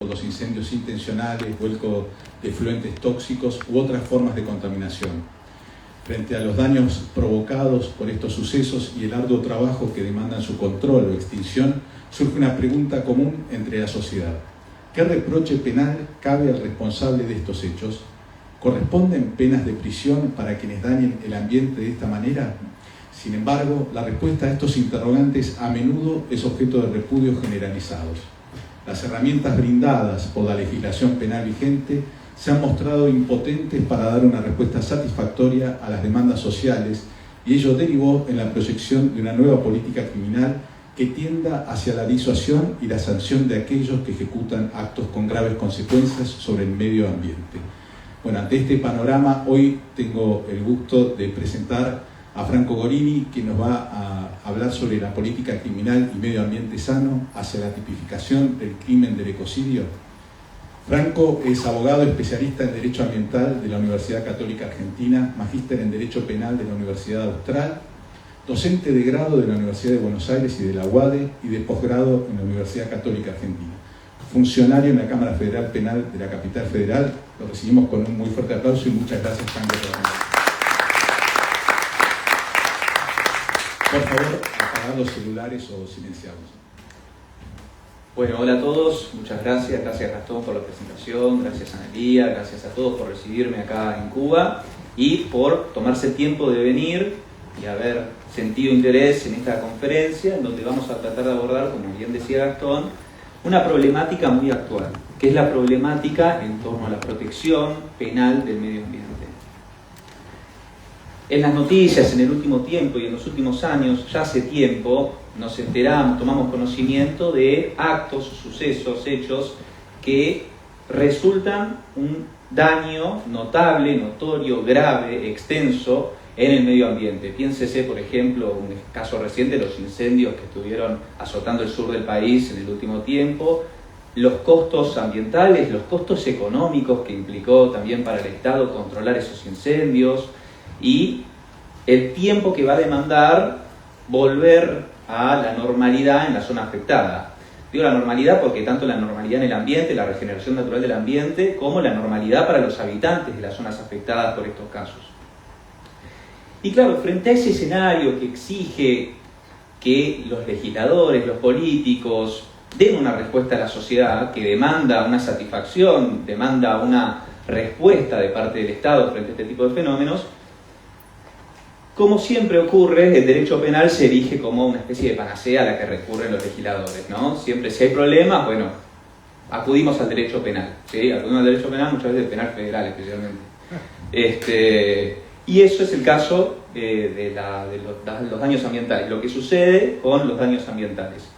los incendios intencionales, vuelco de efluentes tóxicos u otras formas de contaminación. Frente a los daños provocados por estos sucesos y el arduo trabajo que demandan su control o extinción, surge una pregunta común entre la sociedad. ¿Qué reproche penal cabe al responsable de estos hechos? ¿Corresponden penas de prisión para quienes dañen el ambiente de esta manera? Sin embargo, la respuesta a estos interrogantes a menudo es objeto de repudios generalizados. Las herramientas brindadas por la legislación penal vigente se han mostrado impotentes para dar una respuesta satisfactoria a las demandas sociales, y ello derivó en la proyección de una nueva política criminal que tienda hacia la disuasión y la sanción de aquellos que ejecutan actos con graves consecuencias sobre el medio ambiente. Bueno, ante este panorama, hoy tengo el gusto de presentar a Franco Gorini, que nos va a hablar sobre la política criminal y medio ambiente sano hacia la tipificación del crimen del ecocidio. Franco es abogado especialista en Derecho Ambiental de la Universidad Católica Argentina, magíster en Derecho Penal de la Universidad Austral, docente de grado de la Universidad de Buenos Aires y de la UADE y de posgrado en la Universidad Católica Argentina. Funcionario en la Cámara Federal Penal de la Capital Federal. Lo recibimos con un muy fuerte aplauso y muchas gracias, Franco, por venir. Por favor, apagar los celulares o silenciarlos. Bueno, hola a todos, muchas gracias Gastón por la presentación, gracias Analía, gracias a todos por recibirme acá en Cuba y por tomarse el tiempo de venir y haber sentido interés en esta conferencia, en donde vamos a tratar de abordar, como bien decía Gastón, una problemática muy actual, que es la problemática en torno a la protección penal del medio ambiente. En las noticias, en el último tiempo y en los últimos años, ya hace tiempo, nos enteramos, tomamos conocimiento de actos, sucesos, hechos que resultan un daño notable, notorio, grave, extenso en el medio ambiente. Piénsese, por ejemplo, un caso reciente, los incendios que estuvieron azotando el sur del país en el último tiempo, los costos ambientales, los costos económicos que implicó también para el Estado controlar esos incendios y el tiempo que va a demandar volver a la normalidad en la zona afectada. Digo la normalidad porque tanto la normalidad en el ambiente, la regeneración natural del ambiente, como la normalidad para los habitantes de las zonas afectadas por estos casos. Y claro, frente a ese escenario que exige que los legisladores, los políticos, den una respuesta a la sociedad, que demanda una satisfacción, demanda una respuesta de parte del Estado frente a este tipo de fenómenos, como siempre ocurre, el derecho penal se erige como una especie de panacea a la que recurren los legisladores, ¿no? Siempre si hay problemas, bueno, acudimos al derecho penal, ¿sí? Acudimos al derecho penal, muchas veces penal federal especialmente. Y eso es el caso de los daños ambientales, lo que sucede con los daños ambientales.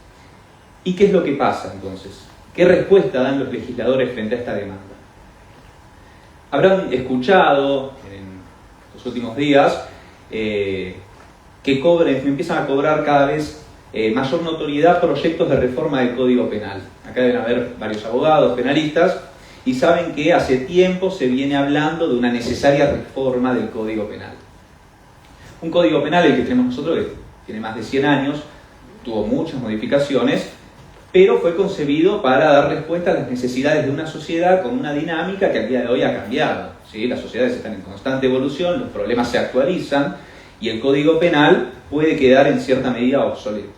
¿Y qué es lo que pasa entonces? ¿Qué respuesta dan los legisladores frente a esta demanda? Habrán escuchado en los últimos días que empiezan a cobrar cada vez mayor notoriedad proyectos de reforma del Código Penal. Acá deben haber varios abogados, penalistas, y saben que hace tiempo se viene hablando de una necesaria reforma del Código Penal. Un Código Penal, el que tenemos nosotros, que tiene más de 100 años, tuvo muchas modificaciones, pero fue concebido para dar respuesta a las necesidades de una sociedad con una dinámica que al día de hoy ha cambiado, ¿sí? Las sociedades están en constante evolución, los problemas se actualizan y el Código Penal puede quedar en cierta medida obsoleto.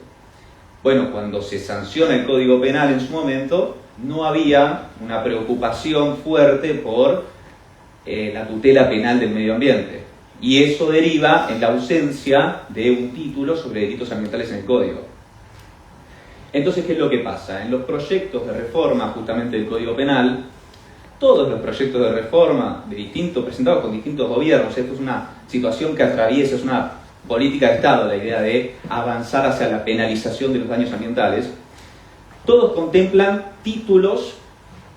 Bueno, cuando se sanciona el Código Penal en su momento, no había una preocupación fuerte por la tutela penal del medio ambiente. Y eso deriva en la ausencia de un título sobre delitos ambientales en el Código. Entonces, ¿qué es lo que pasa? En los proyectos de reforma justamente del Código Penal, todos los proyectos de reforma presentados con distintos gobiernos, esto es una situación que atraviesa, es una política de Estado, la idea de avanzar hacia la penalización de los daños ambientales, todos contemplan títulos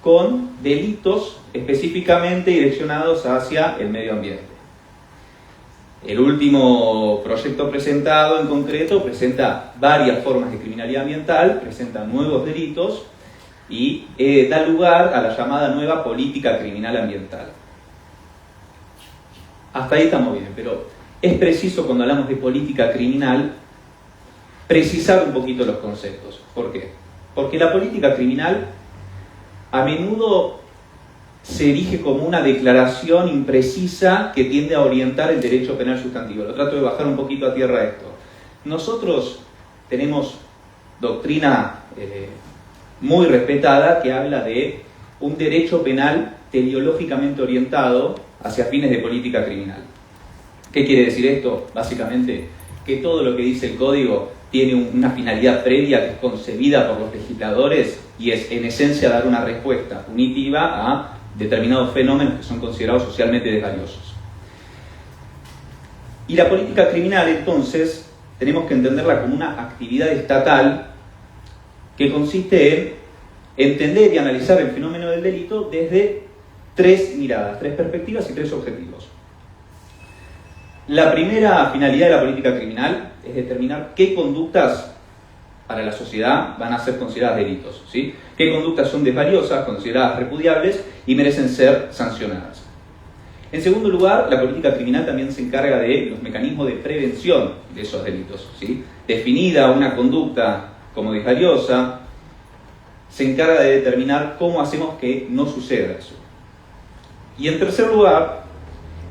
con delitos específicamente direccionados hacia el medio ambiente. El último proyecto presentado en concreto presenta varias formas de criminalidad ambiental, presenta nuevos delitos y da lugar a la llamada nueva política criminal ambiental. Hasta ahí estamos bien, pero es preciso cuando hablamos de política criminal precisar un poquito los conceptos. ¿Por qué? Porque la política criminal a menudo se erige como una declaración imprecisa que tiende a orientar el derecho penal sustantivo. Lo trato de bajar un poquito a tierra esto. Nosotros tenemos doctrina muy respetada que habla de un derecho penal teleológicamente orientado hacia fines de política criminal. ¿Qué quiere decir esto? Básicamente, que todo lo que dice el Código tiene una finalidad previa que es concebida por los legisladores y es, en esencia, dar una respuesta punitiva a determinados fenómenos que son considerados socialmente desvaliosos. Y la política criminal, entonces, tenemos que entenderla como una actividad estatal que consiste en entender y analizar el fenómeno del delito desde tres miradas, tres perspectivas y tres objetivos. La primera finalidad de la política criminal es determinar qué conductas para la sociedad van a ser consideradas delitos, ¿sí? Qué conductas son desvaliosas, consideradas repudiables y merecen ser sancionadas. En segundo lugar, la política criminal también se encarga de los mecanismos de prevención de esos delitos, ¿sí? Definida una conducta como desvaliosa, se encarga de determinar cómo hacemos que no suceda eso. Y en tercer lugar,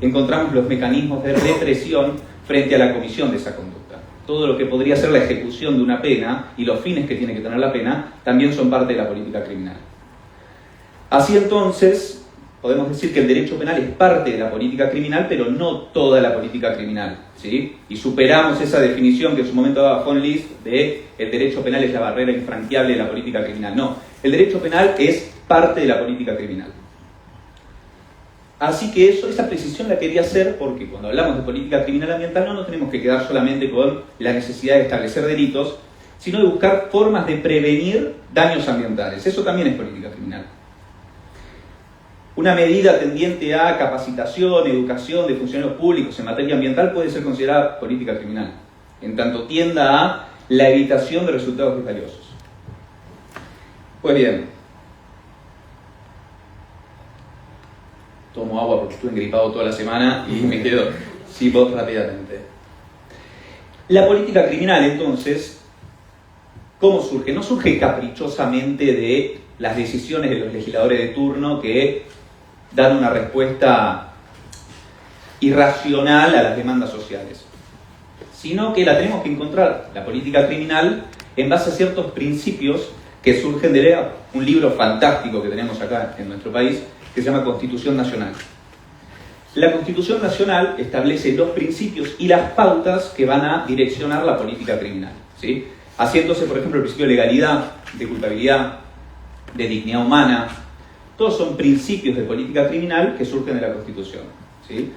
encontramos los mecanismos de represión frente a la comisión de esa conducta. Todo lo que podría ser la ejecución de una pena y los fines que tiene que tener la pena también son parte de la política criminal. Así entonces, podemos decir que el derecho penal es parte de la política criminal, pero no toda la política criminal, ¿sí? Y superamos esa definición que en su momento daba von List de el derecho penal es la barrera infranqueable de la política criminal. No, el derecho penal es parte de la política criminal. Así que esa precisión la quería hacer porque cuando hablamos de política criminal ambiental no nos tenemos que quedar solamente con la necesidad de establecer delitos, sino de buscar formas de prevenir daños ambientales. Eso también es política criminal. Una medida tendiente a capacitación, educación de funcionarios públicos en materia ambiental puede ser considerada política criminal, en tanto tienda a la evitación de resultados desvaliosos. Pues bien, tomo agua porque estuve engripado toda la semana y me quedo sin voz rápidamente. La política criminal, entonces, ¿cómo surge? No surge caprichosamente de las decisiones de los legisladores de turno que dan una respuesta irracional a las demandas sociales, sino que la tenemos que encontrar, la política criminal, en base a ciertos principios que surgen de un libro fantástico que tenemos acá en nuestro país, que se llama Constitución Nacional. La Constitución Nacional establece los principios y las pautas que van a direccionar la política criminal, ¿sí? Así entonces, por ejemplo, el principio de legalidad, de culpabilidad, de dignidad humana, todos son principios de política criminal que surgen de la Constitución, ¿sí?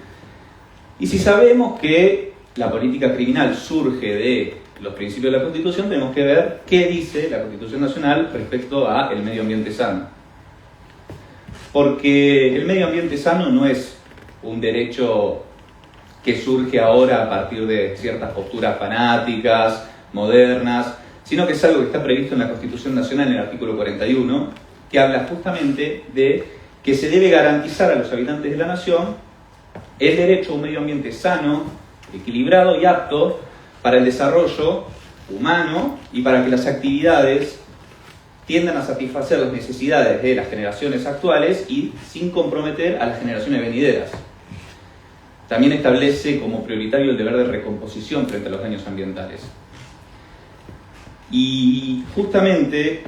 Y si sabemos que la política criminal surge de los principios de la Constitución, tenemos que ver qué dice la Constitución Nacional respecto al medio ambiente sano. Porque el medio ambiente sano no es un derecho que surge ahora a partir de ciertas posturas fanáticas, modernas, sino que es algo que está previsto en la Constitución Nacional en el artículo 41, que habla justamente de que se debe garantizar a los habitantes de la nación el derecho a un medio ambiente sano, equilibrado y apto para el desarrollo humano y para que las actividades tiendan a satisfacer las necesidades de las generaciones actuales y sin comprometer a las generaciones venideras. También establece como prioritario el deber de recomposición frente a los daños ambientales. Y justamente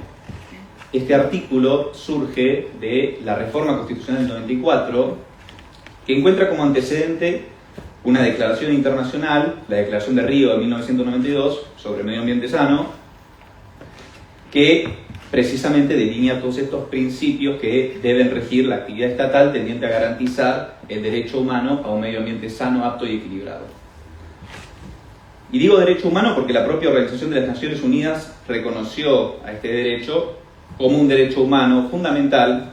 este artículo surge de la Reforma Constitucional del 94, que encuentra como antecedente una declaración internacional, la Declaración de Río de 1992 sobre medio ambiente sano, que precisamente delinea todos estos principios que deben regir la actividad estatal tendiente a garantizar el derecho humano a un medio ambiente sano, apto y equilibrado. Y digo derecho humano porque la propia Organización de las Naciones Unidas reconoció a este derecho como un derecho humano fundamental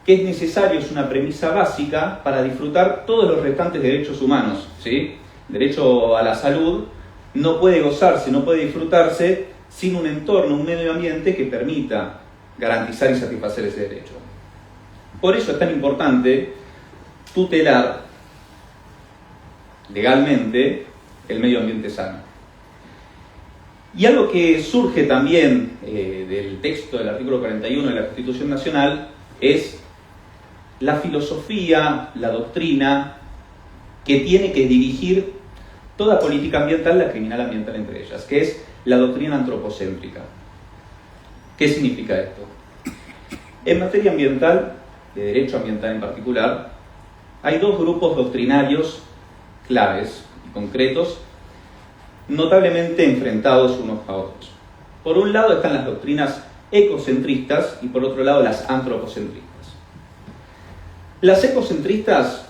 que es necesario, es una premisa básica para disfrutar todos los restantes derechos humanos, ¿sí? El derecho a la salud no puede gozarse, no puede disfrutarse sin un entorno, un medio ambiente que permita garantizar y satisfacer ese derecho. Por eso es tan importante tutelar legalmente el medio ambiente sano. Y algo que surge también del texto del artículo 41 de la Constitución Nacional es la filosofía, la doctrina que tiene que dirigir toda política ambiental, la criminal ambiental entre ellas, que es la doctrina antropocéntrica. ¿Qué significa esto? En materia ambiental, de derecho ambiental en particular, hay dos grupos doctrinarios claves y concretos, notablemente enfrentados unos a otros. Por un lado están las doctrinas ecocentristas y por otro lado las antropocentristas. Las ecocentristas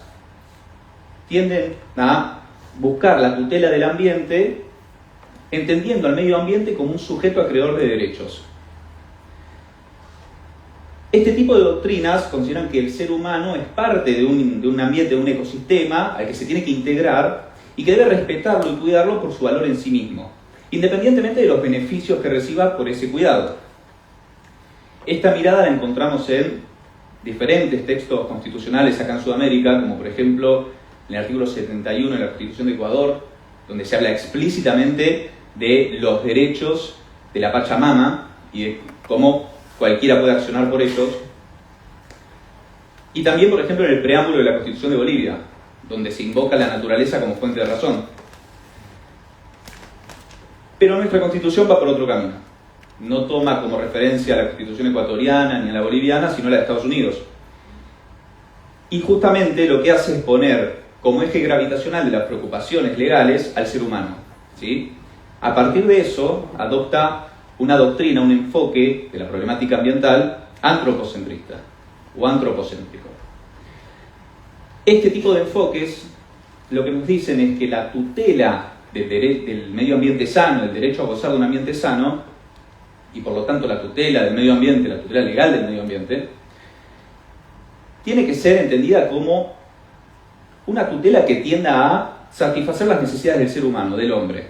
tienden a buscar la tutela del ambiente, entendiendo al medio ambiente como un sujeto acreedor de derechos. Este tipo de doctrinas consideran que el ser humano es parte de un ambiente, de un ecosistema al que se tiene que integrar y que debe respetarlo y cuidarlo por su valor en sí mismo, independientemente de los beneficios que reciba por ese cuidado. Esta mirada la encontramos en diferentes textos constitucionales acá en Sudamérica, como por ejemplo en el artículo 71 de la Constitución de Ecuador, donde se habla explícitamente de los derechos de la Pachamama y de cómo cualquiera puede accionar por ellos. Y también, por ejemplo, en el preámbulo de la Constitución de Bolivia, donde se invoca la naturaleza como fuente de razón. Pero nuestra Constitución va por otro camino. No toma como referencia a la Constitución ecuatoriana ni a la boliviana, sino a la de Estados Unidos. Y justamente lo que hace es poner como eje gravitacional de las preocupaciones legales al ser humano, ¿sí? A partir de eso, adopta una doctrina, un enfoque de la problemática ambiental antropocentrista o antropocéntrico. Este tipo de enfoques lo que nos dicen es que la tutela del medio ambiente sano, el derecho a gozar de un ambiente sano, y por lo tanto la tutela del medio ambiente, la tutela legal del medio ambiente, tiene que ser entendida como una tutela que tienda a satisfacer las necesidades del ser humano, del hombre.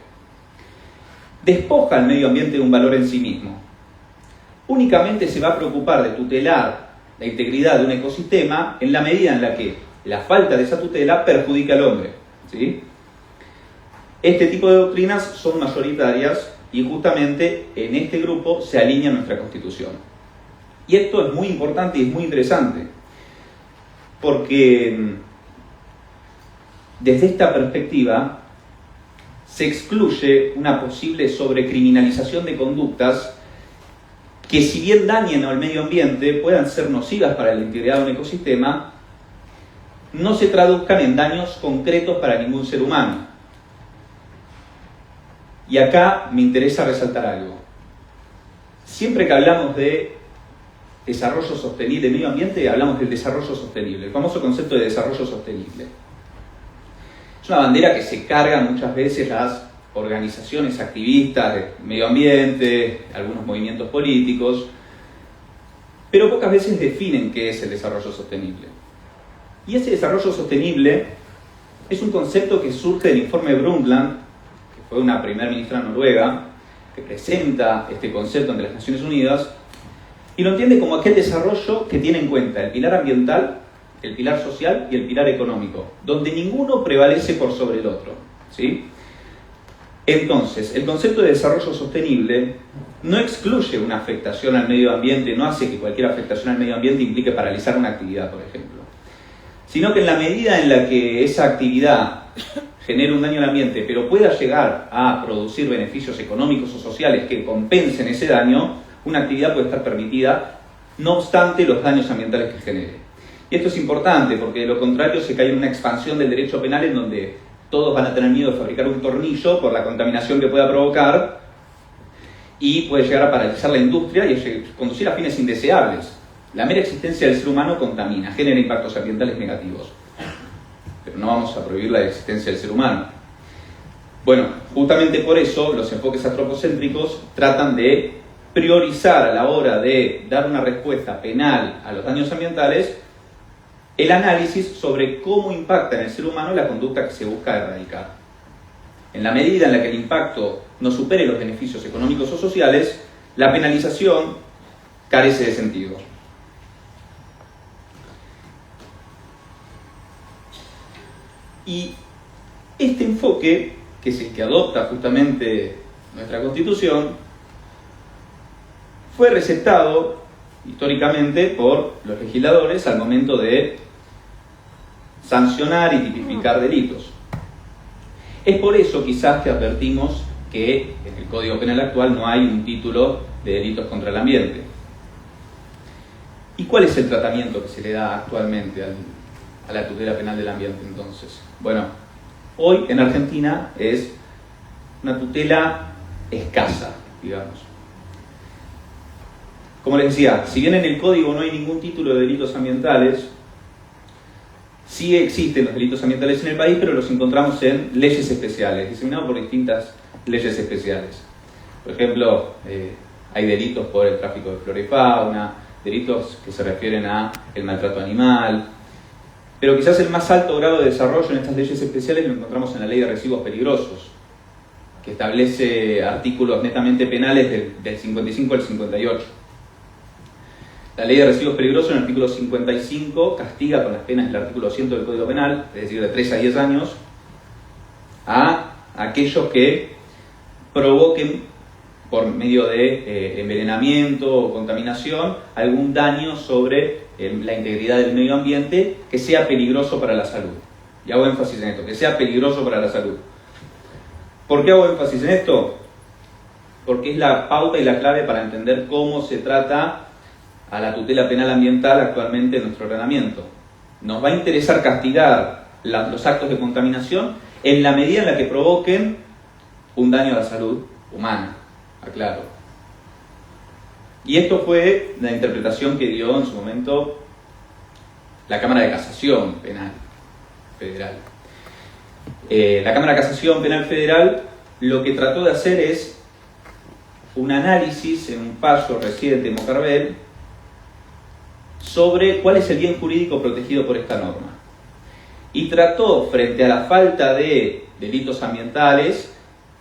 Despoja al medio ambiente de un valor en sí mismo. Únicamente se va a preocupar de tutelar la integridad de un ecosistema en la medida en la que la falta de esa tutela perjudica al hombre, ¿sí? Este tipo de doctrinas son mayoritarias y justamente en este grupo se alinea nuestra Constitución. Y esto es muy importante y es muy interesante, porque desde esta perspectiva se excluye una posible sobrecriminalización de conductas que, si bien dañen al medio ambiente, puedan ser nocivas para la integridad de un ecosistema, no se traduzcan en daños concretos para ningún ser humano. Y acá me interesa resaltar algo. Siempre que hablamos de desarrollo sostenible, medio ambiente, hablamos del desarrollo sostenible, el famoso concepto de desarrollo sostenible. Es una bandera que se cargan muchas veces las organizaciones activistas de medio ambiente, algunos movimientos políticos, pero pocas veces definen qué es el desarrollo sostenible. Y ese desarrollo sostenible es un concepto que surge del informe Brundtland, que fue una primera ministra noruega, que presenta este concepto ante las Naciones Unidas, y lo entiende como aquel desarrollo que tiene en cuenta el pilar ambiental, el pilar social y el pilar económico, donde ninguno prevalece por sobre el otro, ¿sí? Entonces, el concepto de desarrollo sostenible no excluye una afectación al medio ambiente, no hace que cualquier afectación al medio ambiente implique paralizar una actividad, por ejemplo, sino que en la medida en la que esa actividad genere un daño al ambiente, pero pueda llegar a producir beneficios económicos o sociales que compensen ese daño, una actividad puede estar permitida, no obstante los daños ambientales que genere. Y esto es importante porque de lo contrario se cae en una expansión del derecho penal en donde todos van a tener miedo de fabricar un tornillo por la contaminación que pueda provocar y puede llegar a paralizar la industria y conducir a fines indeseables. La mera existencia del ser humano contamina, genera impactos ambientales negativos. Pero no vamos a prohibir la existencia del ser humano. Bueno, justamente por eso los enfoques antropocéntricos tratan de priorizar a la hora de dar una respuesta penal a los daños ambientales el análisis sobre cómo impacta en el ser humano la conducta que se busca erradicar. En la medida en la que el impacto no supere los beneficios económicos o sociales, la penalización carece de sentido. Y este enfoque, que es el que adopta justamente nuestra Constitución, fue recetado históricamente por los legisladores al momento de sancionar y tipificar delitos. Es por eso quizás que advertimos que en el Código Penal actual no hay un título de delitos contra el ambiente. ¿Y cuál es el tratamiento que se le da actualmente a la tutela penal del ambiente entonces? Bueno, hoy en Argentina es una tutela escasa, digamos. Como les decía, si bien en el Código no hay ningún título de delitos ambientales, sí existen los delitos ambientales en el país, pero los encontramos en leyes especiales, diseminados por distintas leyes especiales. Por ejemplo, hay delitos por el tráfico de flora y fauna, delitos que se refieren a el maltrato animal, pero quizás el más alto grado de desarrollo en estas leyes especiales lo encontramos en la Ley de Residuos Peligrosos, que establece artículos netamente penales del 55 al 58. La Ley de Residuos Peligrosos, en el artículo 55, castiga con las penas del artículo 100 del Código Penal, es decir, de 3 a 10 años, a aquellos que provoquen, por medio de envenenamiento o contaminación, algún daño sobre la integridad del medio ambiente que sea peligroso para la salud. Y hago énfasis en esto, que sea peligroso para la salud. ¿Por qué hago énfasis en esto? Porque es la pauta y la clave para entender cómo se trata a la tutela penal ambiental actualmente en nuestro ordenamiento. Nos va a interesar castigar los actos de contaminación en la medida en la que provoquen un daño a la salud humana, aclaro. Y esto fue la interpretación que dio en su momento la Cámara de Casación Penal Federal. La Cámara de Casación Penal Federal lo que trató de hacer es un análisis en un fallo reciente de Mocarbel sobre cuál es el bien jurídico protegido por esta norma. Y trató, frente a la falta de delitos ambientales,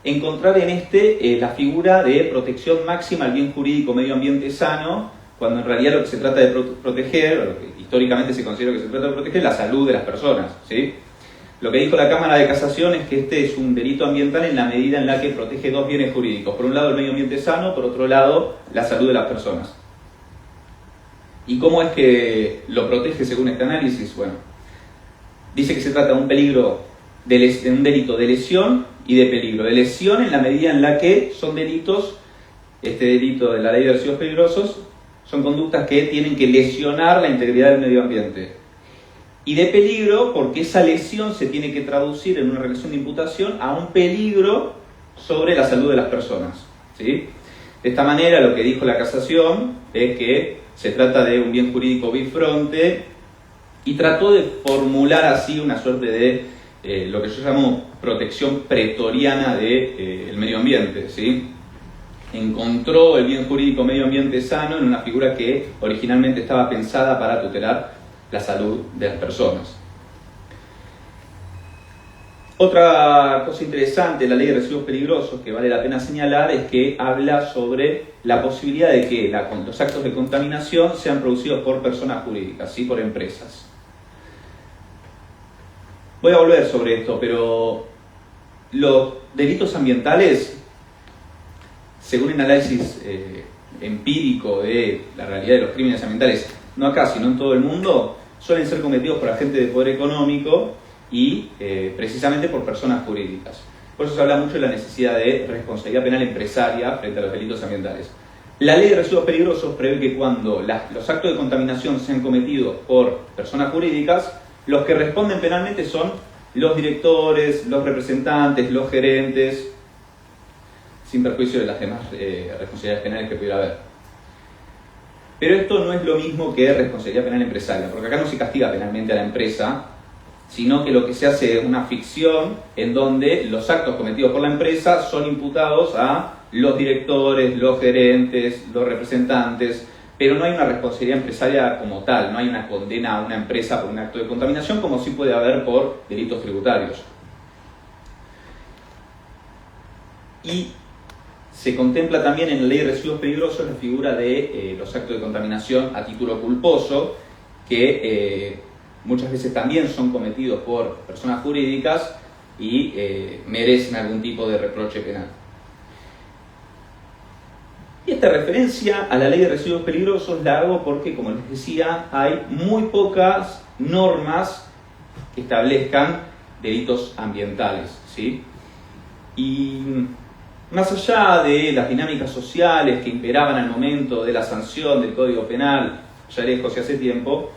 encontrar en la figura de protección máxima al bien jurídico medio ambiente sano, cuando en realidad lo que se trata de proteger, o lo que históricamente se considera que se trata de proteger, es la salud de las personas, ¿sí? Lo que dijo la Cámara de Casación es que este es un delito ambiental en la medida en la que protege dos bienes jurídicos. Por un lado el medio ambiente sano, por otro lado la salud de las personas. ¿Y cómo es que lo protege según este análisis? Bueno, dice que se trata de un un delito de lesión y de peligro. De lesión en la medida en la que son delitos, este delito de la Ley de Residuos Peligrosos, son conductas que tienen que lesionar la integridad del medio ambiente. Y de peligro porque esa lesión se tiene que traducir en una relación de imputación a un peligro sobre la salud de las personas, ¿sí? De esta manera lo que dijo la Casación es que se trata de un bien jurídico bifronte y trató de formular así una suerte de lo que yo llamo protección pretoriana del medio ambiente, ¿sí? Encontró el bien jurídico medio ambiente sano en una figura que originalmente estaba pensada para tutelar la salud de las personas. Otra cosa interesante de la Ley de Residuos Peligrosos que vale la pena señalar es que habla sobre la posibilidad de que los actos de contaminación sean producidos por personas jurídicas, ¿sí? Por empresas. Voy a volver sobre esto, pero los delitos ambientales, según un análisis empírico de la realidad de los crímenes ambientales, no acá, sino en todo el mundo, suelen ser cometidos por agentes de poder económico y precisamente por personas jurídicas. Por eso se habla mucho de la necesidad de responsabilidad penal empresaria frente a los delitos ambientales. La Ley de Residuos Peligrosos prevé que cuando los actos de contaminación sean cometidos por personas jurídicas, los que responden penalmente son los directores, los representantes, los gerentes, sin perjuicio de las demás responsabilidades penales que pudiera haber. Pero esto no es lo mismo que responsabilidad penal empresaria, porque acá no se castiga penalmente a la empresa, sino que lo que se hace es una ficción en donde los actos cometidos por la empresa son imputados a los directores, los gerentes, los representantes, pero no hay una responsabilidad empresaria como tal, no hay una condena a una empresa por un acto de contaminación como sí puede haber por delitos tributarios. Y se contempla también en la Ley de Residuos Peligrosos la figura de los actos de contaminación a título culposo, que muchas veces también son cometidos por personas jurídicas y merecen algún tipo de reproche penal. Y esta referencia a la ley de residuos peligrosos la hago porque, como les decía, hay muy pocas normas que establezcan delitos ambientales, ¿sí? Y más allá de las dinámicas sociales que imperaban al momento de la sanción del Código Penal, ya lejos y hace tiempo,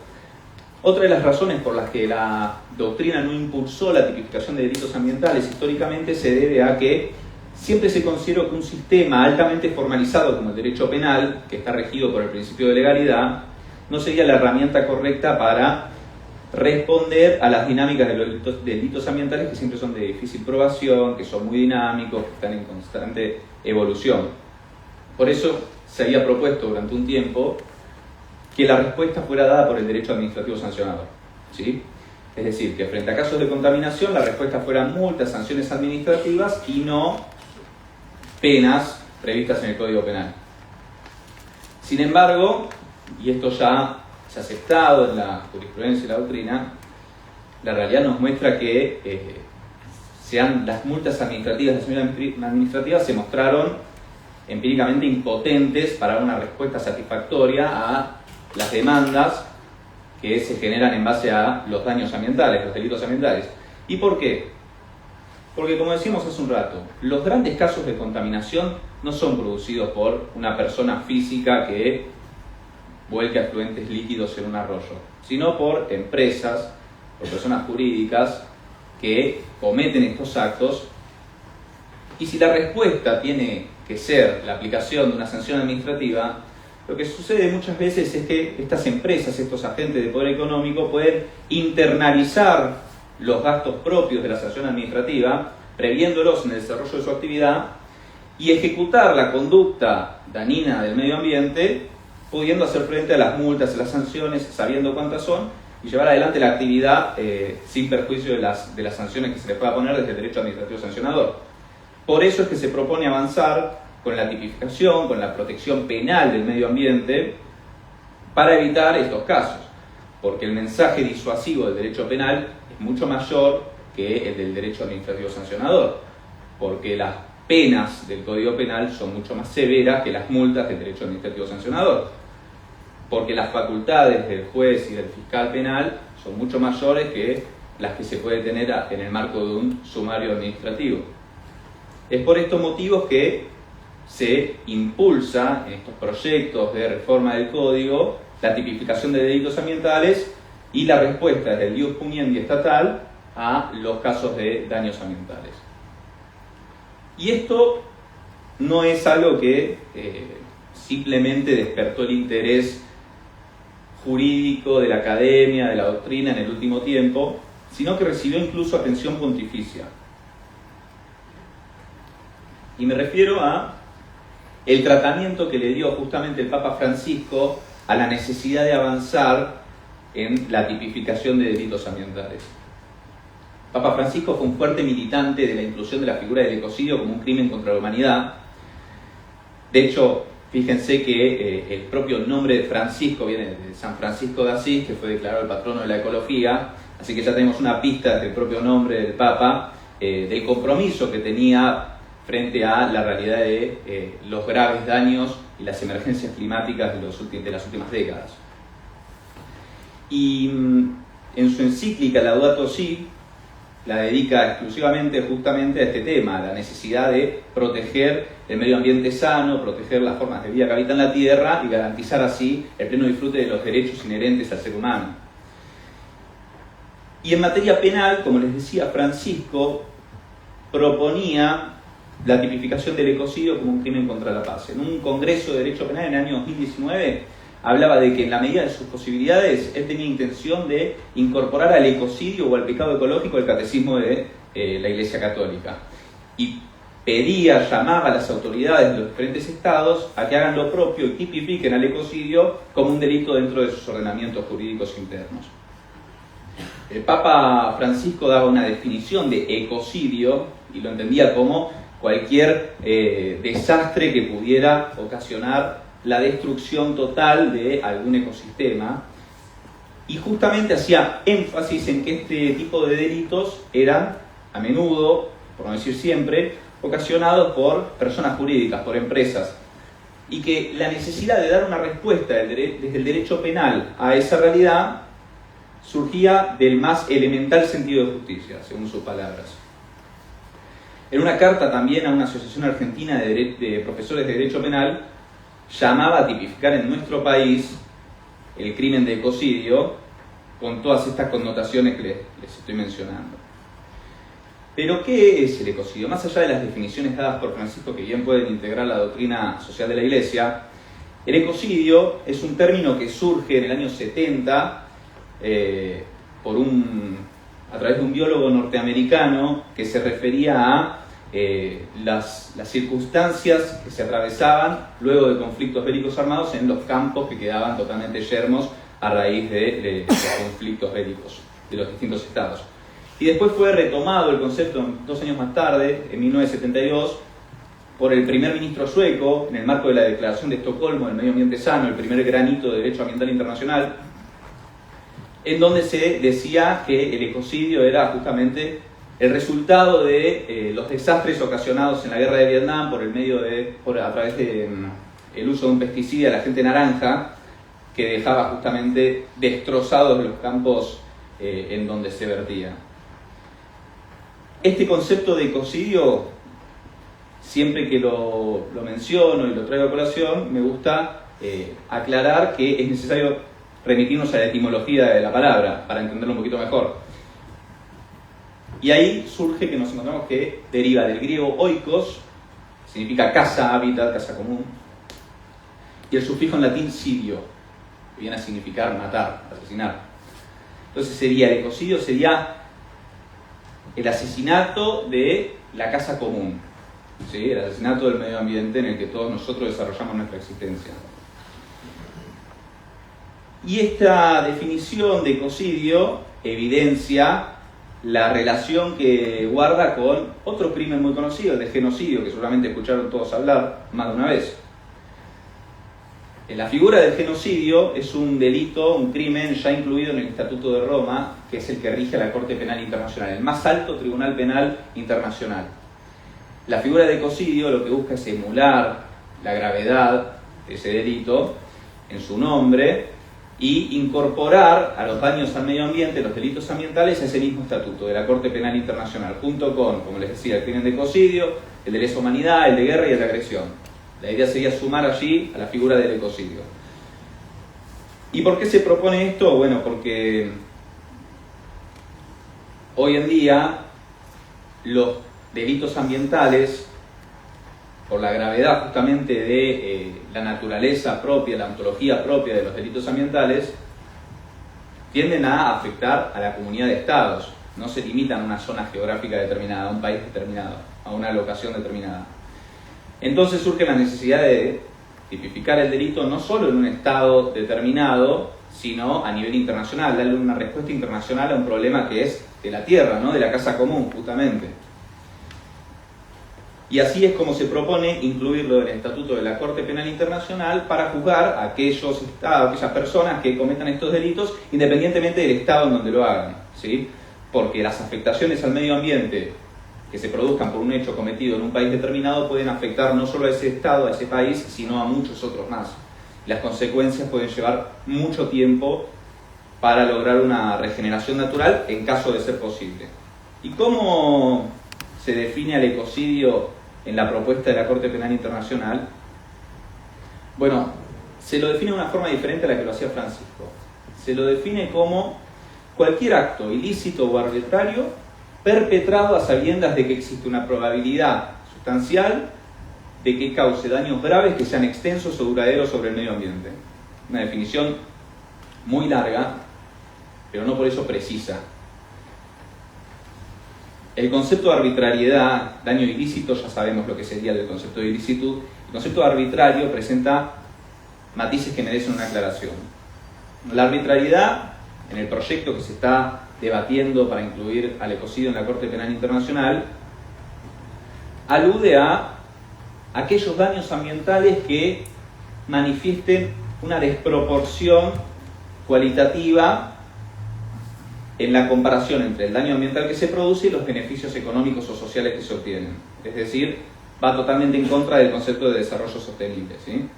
otra de las razones por las que la doctrina no impulsó la tipificación de delitos ambientales históricamente se debe a que siempre se consideró que un sistema altamente formalizado como el derecho penal, que está regido por el principio de legalidad, no sería la herramienta correcta para responder a las dinámicas de los delitos ambientales, que siempre son de difícil probación, que son muy dinámicos, que están en constante evolución. Por eso se había propuesto durante un tiempo que la respuesta fuera dada por el derecho administrativo sancionador, ¿sí? Es decir, que frente a casos de contaminación la respuesta fueran multas, sanciones administrativas y no penas previstas en el Código Penal. Sin embargo, y esto ya se ha aceptado en la jurisprudencia y la doctrina, la realidad nos muestra que las multas administrativas, las sanciones administrativas se mostraron empíricamente impotentes para una respuesta satisfactoria a las demandas que se generan en base a los daños ambientales, los delitos ambientales. ¿Y por qué? Porque, como decíamos hace un rato, los grandes casos de contaminación no son producidos por una persona física que vuelque afluentes líquidos en un arroyo, sino por empresas, por personas jurídicas que cometen estos actos. Y si la respuesta tiene que ser la aplicación de una sanción administrativa, lo que sucede muchas veces es que estas empresas, estos agentes de poder económico, pueden internalizar los gastos propios de la sanción administrativa, previéndolos en el desarrollo de su actividad, y ejecutar la conducta dañina del medio ambiente, pudiendo hacer frente a las multas, a las sanciones, sabiendo cuántas son, y llevar adelante la actividad sin perjuicio de las sanciones que se le pueda poner desde el derecho administrativo sancionador. Por eso es que se propone avanzar con la tipificación, con la protección penal del medio ambiente, para evitar estos casos, porque el mensaje disuasivo del derecho penal es mucho mayor que el del derecho administrativo sancionador, porque las penas del Código Penal son mucho más severas que las multas del derecho administrativo sancionador, porque las facultades del juez y del fiscal penal son mucho mayores que las que se puede tener en el marco de un sumario administrativo. Es por estos motivos que se impulsa en estos proyectos de reforma del Código la tipificación de delitos ambientales y la respuesta desde el ius puniendi estatal a los casos de daños ambientales. Y esto no es algo que simplemente despertó el interés jurídico de la academia, de la doctrina en el último tiempo, sino que recibió incluso atención pontificia. Y me refiero a el tratamiento que le dio justamente el Papa Francisco a la necesidad de avanzar en la tipificación de delitos ambientales. Papa Francisco fue un fuerte militante de la inclusión de la figura del ecocidio como un crimen contra la humanidad. De hecho, fíjense que el propio nombre de Francisco viene de San Francisco de Asís, que fue declarado el patrono de la ecología, así que ya tenemos una pista del propio nombre del Papa, del compromiso que tenía frente a la realidad de los graves daños y las emergencias climáticas de las últimas décadas. Y en su encíclica Laudato Si, la dedica exclusivamente justamente a este tema, a la necesidad de proteger el medio ambiente sano, proteger las formas de vida que habitan la Tierra y garantizar así el pleno disfrute de los derechos inherentes al ser humano. Y en materia penal, como les decía, Francisco proponía la tipificación del ecocidio como un crimen contra la paz. En un congreso de Derecho Penal en el año 2019 hablaba de que en la medida de sus posibilidades él tenía intención de incorporar al ecocidio o al pecado ecológico el catecismo de la Iglesia Católica. Y pedía, llamaba a las autoridades de los diferentes estados a que hagan lo propio y tipifiquen al ecocidio como un delito dentro de sus ordenamientos jurídicos internos. El Papa Francisco daba una definición de ecocidio y lo entendía como cualquier desastre que pudiera ocasionar la destrucción total de algún ecosistema, y justamente hacía énfasis en que este tipo de delitos eran a menudo, por no decir siempre, ocasionados por personas jurídicas, por empresas. y que la necesidad de dar una respuesta desde el derecho penal a esa realidad surgía del más elemental sentido de justicia, según sus palabras. En una carta también a una asociación argentina de profesores de derecho penal, llamaba a tipificar en nuestro país el crimen de ecocidio con todas estas connotaciones que les estoy mencionando. Pero, ¿qué es el ecocidio? Más allá de las definiciones dadas por Francisco, que bien pueden integrar la doctrina social de la Iglesia, el ecocidio es un término que surge en el año 70 a través de un biólogo norteamericano que se refería a las circunstancias que se atravesaban luego de conflictos bélicos armados en los campos que quedaban totalmente yermos a raíz de los conflictos bélicos de los distintos estados. Y después fue retomado el concepto 2 años más tarde, en 1972, por el primer ministro sueco, en el marco de la Declaración de Estocolmo del Medio Ambiente Sano, el primer granito de derecho ambiental internacional, en donde se decía que el ecocidio era justamente el resultado de los desastres ocasionados en la guerra de Vietnam a través del uso de un pesticida, el agente naranja, que dejaba justamente destrozados los campos en donde se vertía. Este concepto de ecocidio, siempre que lo menciono y lo traigo a colación, me gusta aclarar que es necesario remitirnos a la etimología de la palabra para entenderlo un poquito mejor. Y ahí surge que nos encontramos que deriva del griego oikos, que significa casa, hábitat, casa común, y el sufijo en latín sidio, que viene a significar matar, asesinar. Entonces el ecocidio sería el asesinato de la casa común, ¿sí? El asesinato del medio ambiente en el que todos nosotros desarrollamos nuestra existencia. Y esta definición de ecocidio evidencia la relación que guarda con otro crimen muy conocido, el de genocidio, que seguramente escucharon todos hablar más de una vez. La figura del genocidio es un delito, un crimen ya incluido en el Estatuto de Roma, que es el que rige a la Corte Penal Internacional, el más alto tribunal penal internacional. La figura de ecocidio lo que busca es emular la gravedad de ese delito en su nombre y incorporar a los daños al medio ambiente, los delitos ambientales, a ese mismo estatuto de la Corte Penal Internacional, junto con, como les decía, el crimen de ecocidio, el de lesa humanidad, el de guerra y el de agresión. La idea sería sumar allí a la figura del ecocidio. ¿Y por qué se propone esto? Bueno, porque hoy en día los delitos ambientales, por la gravedad justamente de la naturaleza propia, la ontología propia de los delitos ambientales, tienden a afectar a la comunidad de estados. No se limitan a una zona geográfica determinada, a un país determinado, a una locación determinada. Entonces surge la necesidad de tipificar el delito no solo en un estado determinado, sino a nivel internacional, darle una respuesta internacional a un problema que es de la tierra, ¿no? De la casa común, justamente. Y así es como se propone incluirlo en el Estatuto de la Corte Penal Internacional para juzgar a aquellos estados, aquellas personas que cometan estos delitos, independientemente del estado en donde lo hagan, ¿sí? Porque las afectaciones al medio ambiente que se produzcan por un hecho cometido en un país determinado pueden afectar no solo a ese estado, a ese país, sino a muchos otros más. Las consecuencias pueden llevar mucho tiempo para lograr una regeneración natural en caso de ser posible. ¿Y cómo se define al ecocidio en la propuesta de la Corte Penal Internacional? Bueno, se lo define de una forma diferente a la que lo hacía Francisco. Se lo define como cualquier acto ilícito o arbitrario perpetrado a sabiendas de que existe una probabilidad sustancial de que cause daños graves que sean extensos o duraderos sobre el medio ambiente. Una definición muy larga, pero no por eso precisa. El concepto de arbitrariedad, daño ilícito, ya sabemos lo que sería el concepto de ilicitud. El concepto de arbitrario presenta matices que merecen una aclaración. La arbitrariedad, en el proyecto que se está debatiendo para incluir al ecocidio en la Corte Penal Internacional, alude a aquellos daños ambientales que manifiesten una desproporción cualitativa en la comparación entre el daño ambiental que se produce y los beneficios económicos o sociales que se obtienen. Es decir, va totalmente en contra del concepto de desarrollo sostenible, ¿sí?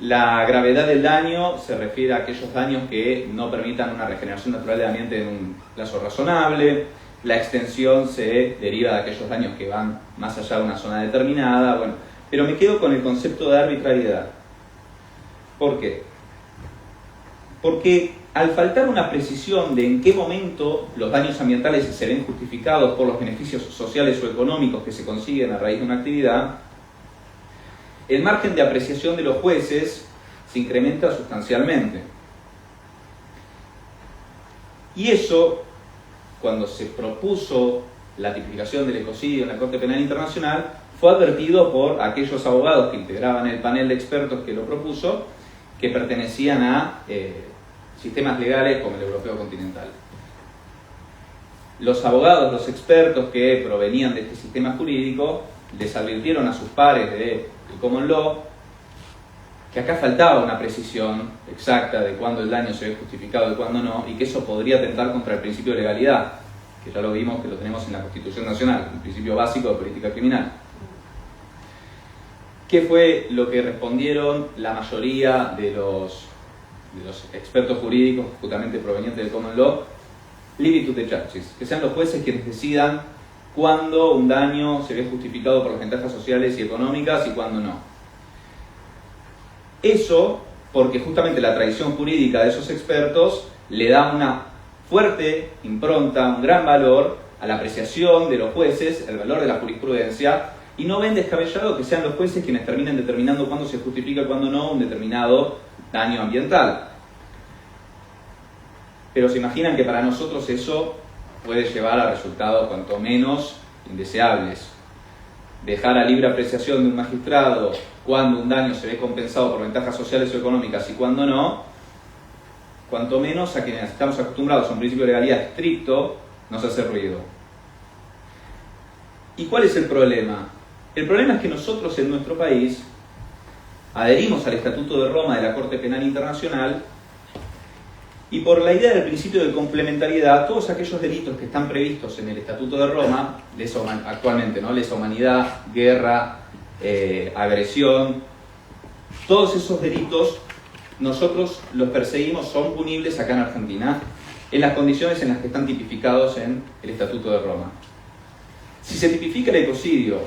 La gravedad del daño se refiere a aquellos daños que no permitan una regeneración natural del ambiente en un plazo razonable. La extensión se deriva de aquellos daños que van más allá de una zona determinada. Bueno, pero me quedo con el concepto de arbitrariedad. ¿Por qué? Porque al faltar una precisión de en qué momento los daños ambientales se ven justificados por los beneficios sociales o económicos que se consiguen a raíz de una actividad, el margen de apreciación de los jueces se incrementa sustancialmente. Y eso, cuando se propuso la tipificación del ecocidio en la Corte Penal Internacional, fue advertido por aquellos abogados que integraban el panel de expertos que lo propuso, que pertenecían a sistemas legales como el europeo continental. Los abogados, los expertos que provenían de este sistema jurídico, les advirtieron a sus pares del common law que acá faltaba una precisión exacta de cuándo el daño se ve justificado y cuándo no, y que eso podría atentar contra el principio de legalidad, que ya lo vimos que lo tenemos en la Constitución Nacional, el principio básico de política criminal. ¿Qué fue lo que respondieron la mayoría de los expertos jurídicos justamente provenientes del common law? Leave it to the judges, que sean los jueces quienes decidan cuándo un daño se ve justificado por las ventajas sociales y económicas y cuándo no. Eso porque justamente la tradición jurídica de esos expertos le da una fuerte impronta, un gran valor a la apreciación de los jueces, el valor de la jurisprudencia, y no ven descabellado que sean los jueces quienes terminen determinando cuándo se justifica y cuándo no un determinado daño ambiental. Pero se imaginan que para nosotros eso puede llevar a resultados cuanto menos indeseables. Dejar a libre apreciación de un magistrado cuando un daño se ve compensado por ventajas sociales o económicas y cuando no, cuanto menos a quienes estamos acostumbrados a un principio de legalidad estricto, nos hace ruido. ¿Y cuál es el problema? El problema es que nosotros en nuestro país adherimos al Estatuto de Roma de la Corte Penal Internacional y por la idea del principio de complementariedad, todos aquellos delitos que están previstos en el Estatuto de Roma, actualmente, ¿no? Lesa humanidad, guerra, agresión, todos esos delitos nosotros los perseguimos, son punibles acá en Argentina, en las condiciones en las que están tipificados en el Estatuto de Roma. Si se tipifica el ecocidio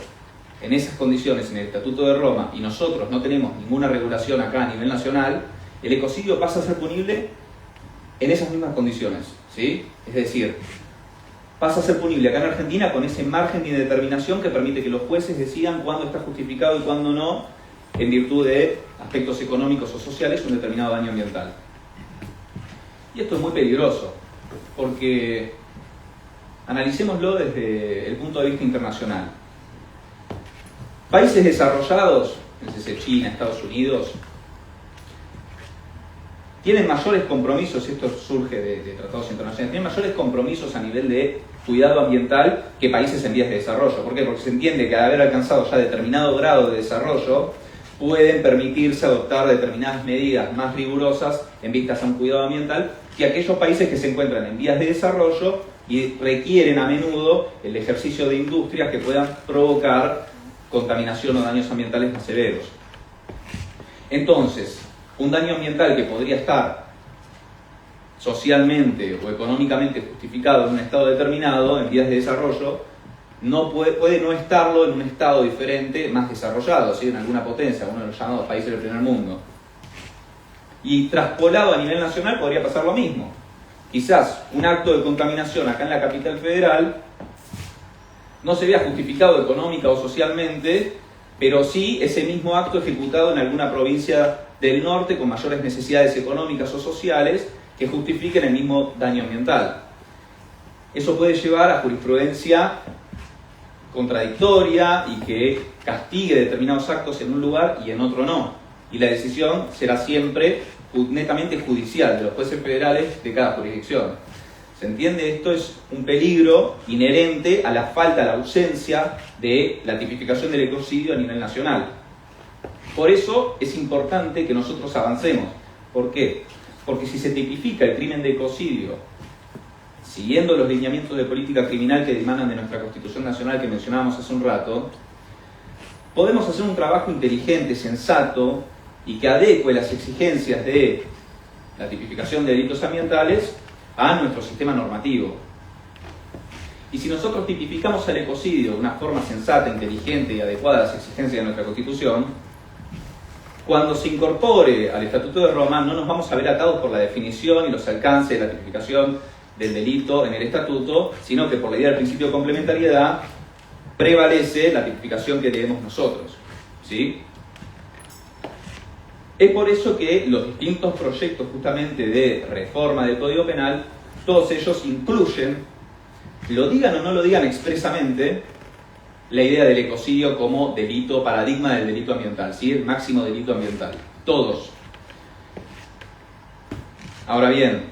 en esas condiciones en el Estatuto de Roma y nosotros no tenemos ninguna regulación acá a nivel nacional, el ecocidio pasa a ser punible en esas mismas condiciones, ¿sí? Es decir, pasa a ser punible acá en Argentina con ese margen de indeterminación que permite que los jueces decidan cuándo está justificado y cuándo no, en virtud de aspectos económicos o sociales, un determinado daño ambiental. Y esto es muy peligroso, porque analicémoslo desde el punto de vista internacional. Países desarrollados, es China, Estados Unidos, tienen mayores compromisos, esto surge de tratados internacionales, tienen mayores compromisos a nivel de cuidado ambiental que países en vías de desarrollo. ¿Por qué? Porque se entiende que al haber alcanzado ya determinado grado de desarrollo, pueden permitirse adoptar determinadas medidas más rigurosas en vistas a un cuidado ambiental que aquellos países que se encuentran en vías de desarrollo y requieren a menudo el ejercicio de industrias que puedan provocar contaminación o daños ambientales más severos. Entonces, un daño ambiental que podría estar socialmente o económicamente justificado en un estado determinado, en vías de desarrollo, puede no estarlo en un estado diferente, más desarrollado, ¿sí? En alguna potencia, uno de los llamados países del primer mundo. Y traspolado a nivel nacional podría pasar lo mismo. Quizás un acto de contaminación acá en la capital federal no se vea justificado económica o socialmente, pero sí ese mismo acto ejecutado en alguna provincia del norte con mayores necesidades económicas o sociales que justifiquen el mismo daño ambiental. Eso puede llevar a jurisprudencia contradictoria y que castigue determinados actos en un lugar y en otro no. Y la decisión será siempre netamente judicial de los jueces federales de cada jurisdicción. ¿Se entiende? Esto es un peligro inherente a la falta, a la ausencia de la tipificación del ecocidio a nivel nacional. Por eso es importante que nosotros avancemos. ¿Por qué? Porque si se tipifica el crimen de ecocidio siguiendo los lineamientos de política criminal que emanan de nuestra Constitución Nacional que mencionábamos hace un rato, podemos hacer un trabajo inteligente, sensato, y que adecue las exigencias de la tipificación de delitos ambientales a nuestro sistema normativo. Y si nosotros tipificamos el ecocidio de una forma sensata, inteligente y adecuada a las exigencias de nuestra Constitución, cuando se incorpore al Estatuto de Roma no nos vamos a ver atados por la definición y los alcances de la tipificación del delito en el Estatuto, sino que por la idea del principio de complementariedad prevalece la tipificación que leemos nosotros, ¿sí? Es por eso que los distintos proyectos justamente de reforma del Código Penal, todos ellos incluyen, lo digan o no lo digan expresamente, la idea del ecocidio como delito, paradigma del delito ambiental, ¿sí? El máximo delito ambiental. Todos. Ahora bien,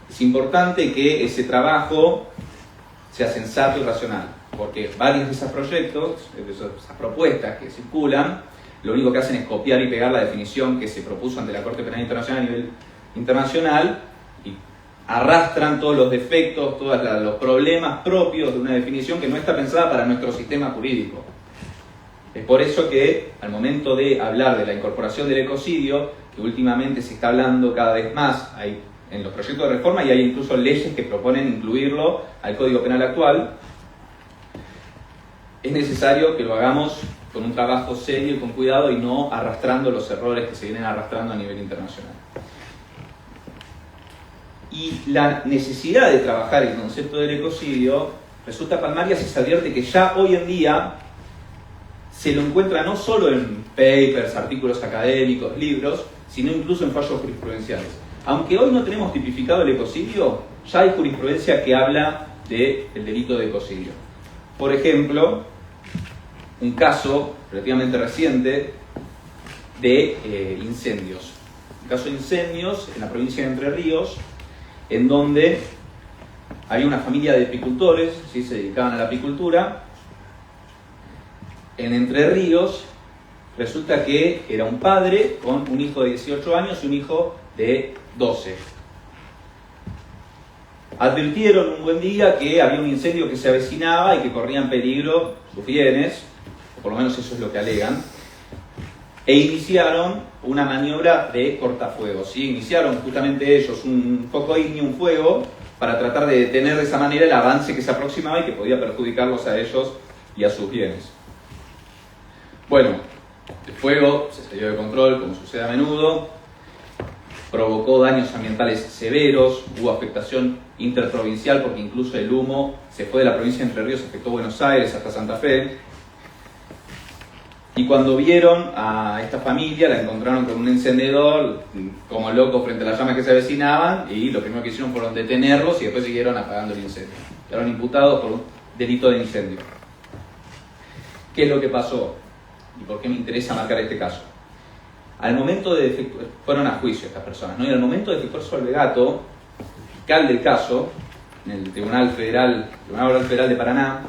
es importante que ese trabajo sea sensato y racional, porque varios de esos proyectos, de esas propuestas que circulan, lo único que hacen es copiar y pegar la definición que se propuso ante la Corte Penal Internacional a nivel internacional y arrastran todos los defectos, todos los problemas propios de una definición que no está pensada para nuestro sistema jurídico. Es por eso que al momento de hablar de la incorporación del ecocidio, que últimamente se está hablando cada vez más en los proyectos de reforma y hay incluso leyes que proponen incluirlo al Código Penal actual, es necesario que lo hagamos con un trabajo serio y con cuidado y no arrastrando los errores que se vienen arrastrando a nivel internacional. Y la necesidad de trabajar el concepto del ecocidio resulta palmaria si se advierte que ya hoy en día se lo encuentra no solo en papers, artículos académicos, libros, sino incluso en fallos jurisprudenciales. Aunque hoy no tenemos tipificado el ecocidio, ya hay jurisprudencia que habla del delito de ecocidio. Por ejemplo, un caso relativamente reciente de incendios. Un caso de incendios en la provincia de Entre Ríos, en donde había una familia de apicultores, ¿sí? Se dedicaban a la apicultura. En Entre Ríos resulta que era un padre con un hijo de 18 años y un hijo de 12. Advirtieron un buen día que había un incendio que se avecinaba y que corrían peligro sus bienes, o por lo menos eso es lo que alegan, e iniciaron una maniobra de cortafuegos, ¿sí? Iniciaron justamente ellos un foco ígneo, un fuego, para tratar de detener de esa manera el avance que se aproximaba y que podía perjudicarlos a ellos y a sus bienes. Bueno, el fuego se salió de control, como sucede a menudo, provocó daños ambientales severos, hubo afectación interprovincial porque incluso el humo se fue de la provincia de Entre Ríos, afectó Buenos Aires hasta Santa Fe. Y cuando vieron a esta familia, la encontraron con un encendedor, como locos frente a las llamas que se avecinaban, y lo primero que hicieron fueron detenerlos y después siguieron apagando el incendio. Quedaron imputados por un delito de incendio. ¿Qué es lo que pasó? ¿Y por qué me interesa marcar este caso? Al momento de fueron a juicio estas personas, ¿no? Y al momento de efectuar su alegato, el fiscal del caso, en el Tribunal Oral Federal de Paraná,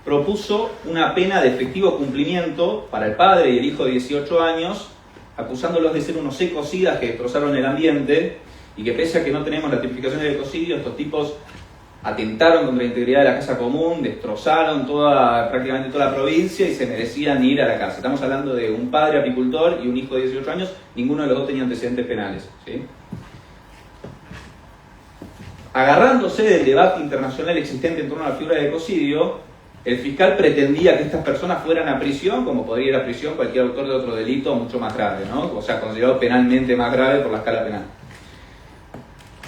propuso una pena de efectivo cumplimiento para el padre y el hijo de 18 años, acusándolos de ser unos ecocidas que destrozaron el ambiente y que pese a que no tenemos la tipificación del ecocidio, estos tipos atentaron contra la integridad de la casa común, destrozaron prácticamente toda la provincia y se merecían ir a la cárcel. Estamos hablando de un padre apicultor y un hijo de 18 años, ninguno de los dos tenía antecedentes penales, ¿sí? Agarrándose del debate internacional existente en torno a la figura del ecocidio, el fiscal pretendía que estas personas fueran a prisión, como podría ir a prisión cualquier autor de otro delito mucho más grave, ¿no? O sea, considerado penalmente más grave por la escala penal.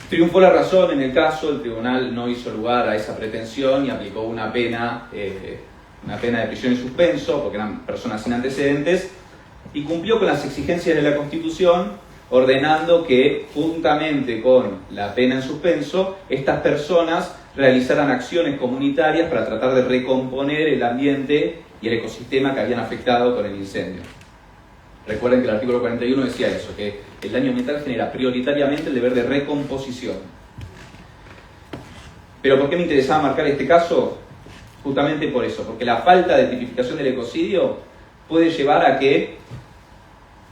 Triunfó la razón en el caso, el tribunal no hizo lugar a esa pretensión y aplicó una pena de prisión en suspenso, porque eran personas sin antecedentes, y cumplió con las exigencias de la Constitución, ordenando que, juntamente con la pena en suspenso, estas personas realizaran acciones comunitarias para tratar de recomponer el ambiente y el ecosistema que habían afectado con el incendio. Recuerden que el artículo 41 decía eso, que el daño ambiental genera prioritariamente el deber de recomposición. ¿Pero por qué me interesaba marcar este caso? Justamente por eso, porque la falta de tipificación del ecocidio puede llevar a que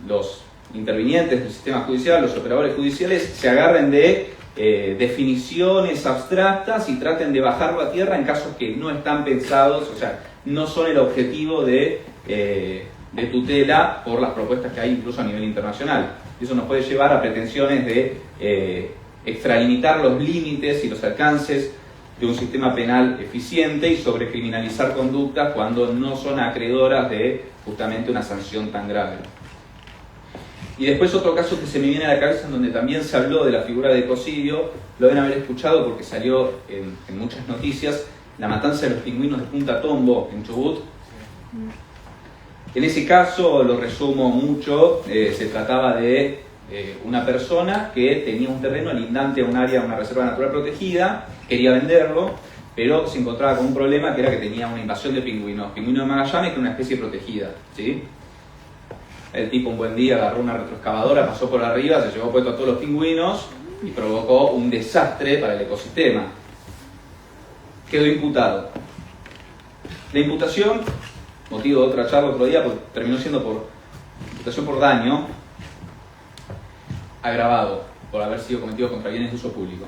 los intervinientes del sistema judicial, los operadores judiciales, se agarren de definiciones abstractas y traten de bajarlo a tierra en casos que no están pensados, o sea, no son el objetivo de tutela por las propuestas que hay incluso a nivel internacional. Eso nos puede llevar a pretensiones de extralimitar los límites y los alcances de un sistema penal eficiente y sobrecriminalizar conductas cuando no son acreedoras de justamente una sanción tan grave. Y después otro caso que se me viene a la cabeza en donde también se habló de la figura de ecocidio, lo deben haber escuchado porque salió en muchas noticias, la matanza de los pingüinos de Punta Tombo en Chubut. En ese caso, lo resumo mucho, se trataba de una persona que tenía un terreno lindante a un área, una reserva natural protegida, quería venderlo, pero se encontraba con un problema que era que tenía una invasión de pingüinos, pingüino de Magallanes, que es una especie protegida, ¿sí? El tipo un buen día agarró una retroexcavadora, pasó por arriba, se llevó puesto a todos los pingüinos y provocó un desastre para el ecosistema. Quedó imputado. La imputación, motivo de otra charla otro día, pues, terminó siendo por imputación por daño agravado, por haber sido cometido contra bienes de uso público.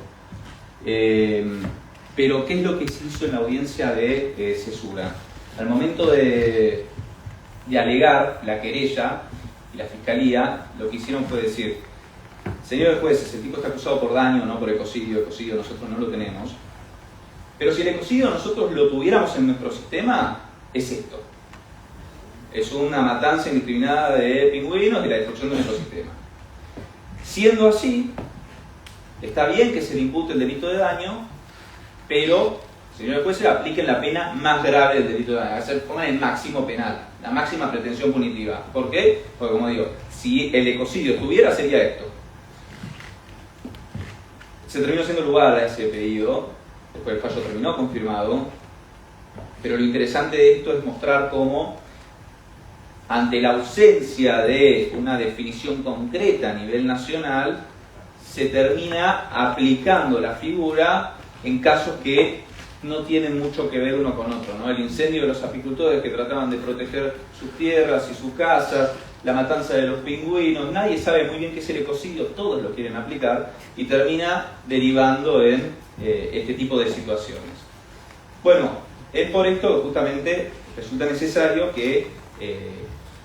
Pero, ¿qué es lo que se hizo en la audiencia de cesura? Al momento de alegar la querella y la fiscalía, lo que hicieron fue decir: señores jueces, el tipo está acusado por daño, no por ecocidio, nosotros no lo tenemos, pero si el ecocidio nosotros lo tuviéramos en nuestro sistema, es esto. Es una matanza indiscriminada de pingüinos y la destrucción de un ecosistema. Siendo así, está bien que se le impute el delito de daño, pero, señores jueces, apliquen la pena más grave del delito de daño, pongan el máximo penal, la máxima pretensión punitiva. ¿Por qué? Porque, como digo, si el ecocidio estuviera, sería esto. Se terminó haciendo lugar a ese pedido, después el fallo terminó confirmado, pero lo interesante de esto es mostrar cómo, ante la ausencia de una definición concreta a nivel nacional, se termina aplicando la figura en casos que no tienen mucho que ver uno con otro, ¿no? El incendio de los apicultores que trataban de proteger sus tierras y sus casas, la matanza de los pingüinos, nadie sabe muy bien qué es el ecocidio, todos lo quieren aplicar y termina derivando en este tipo de situaciones. Bueno, es por esto que justamente resulta necesario que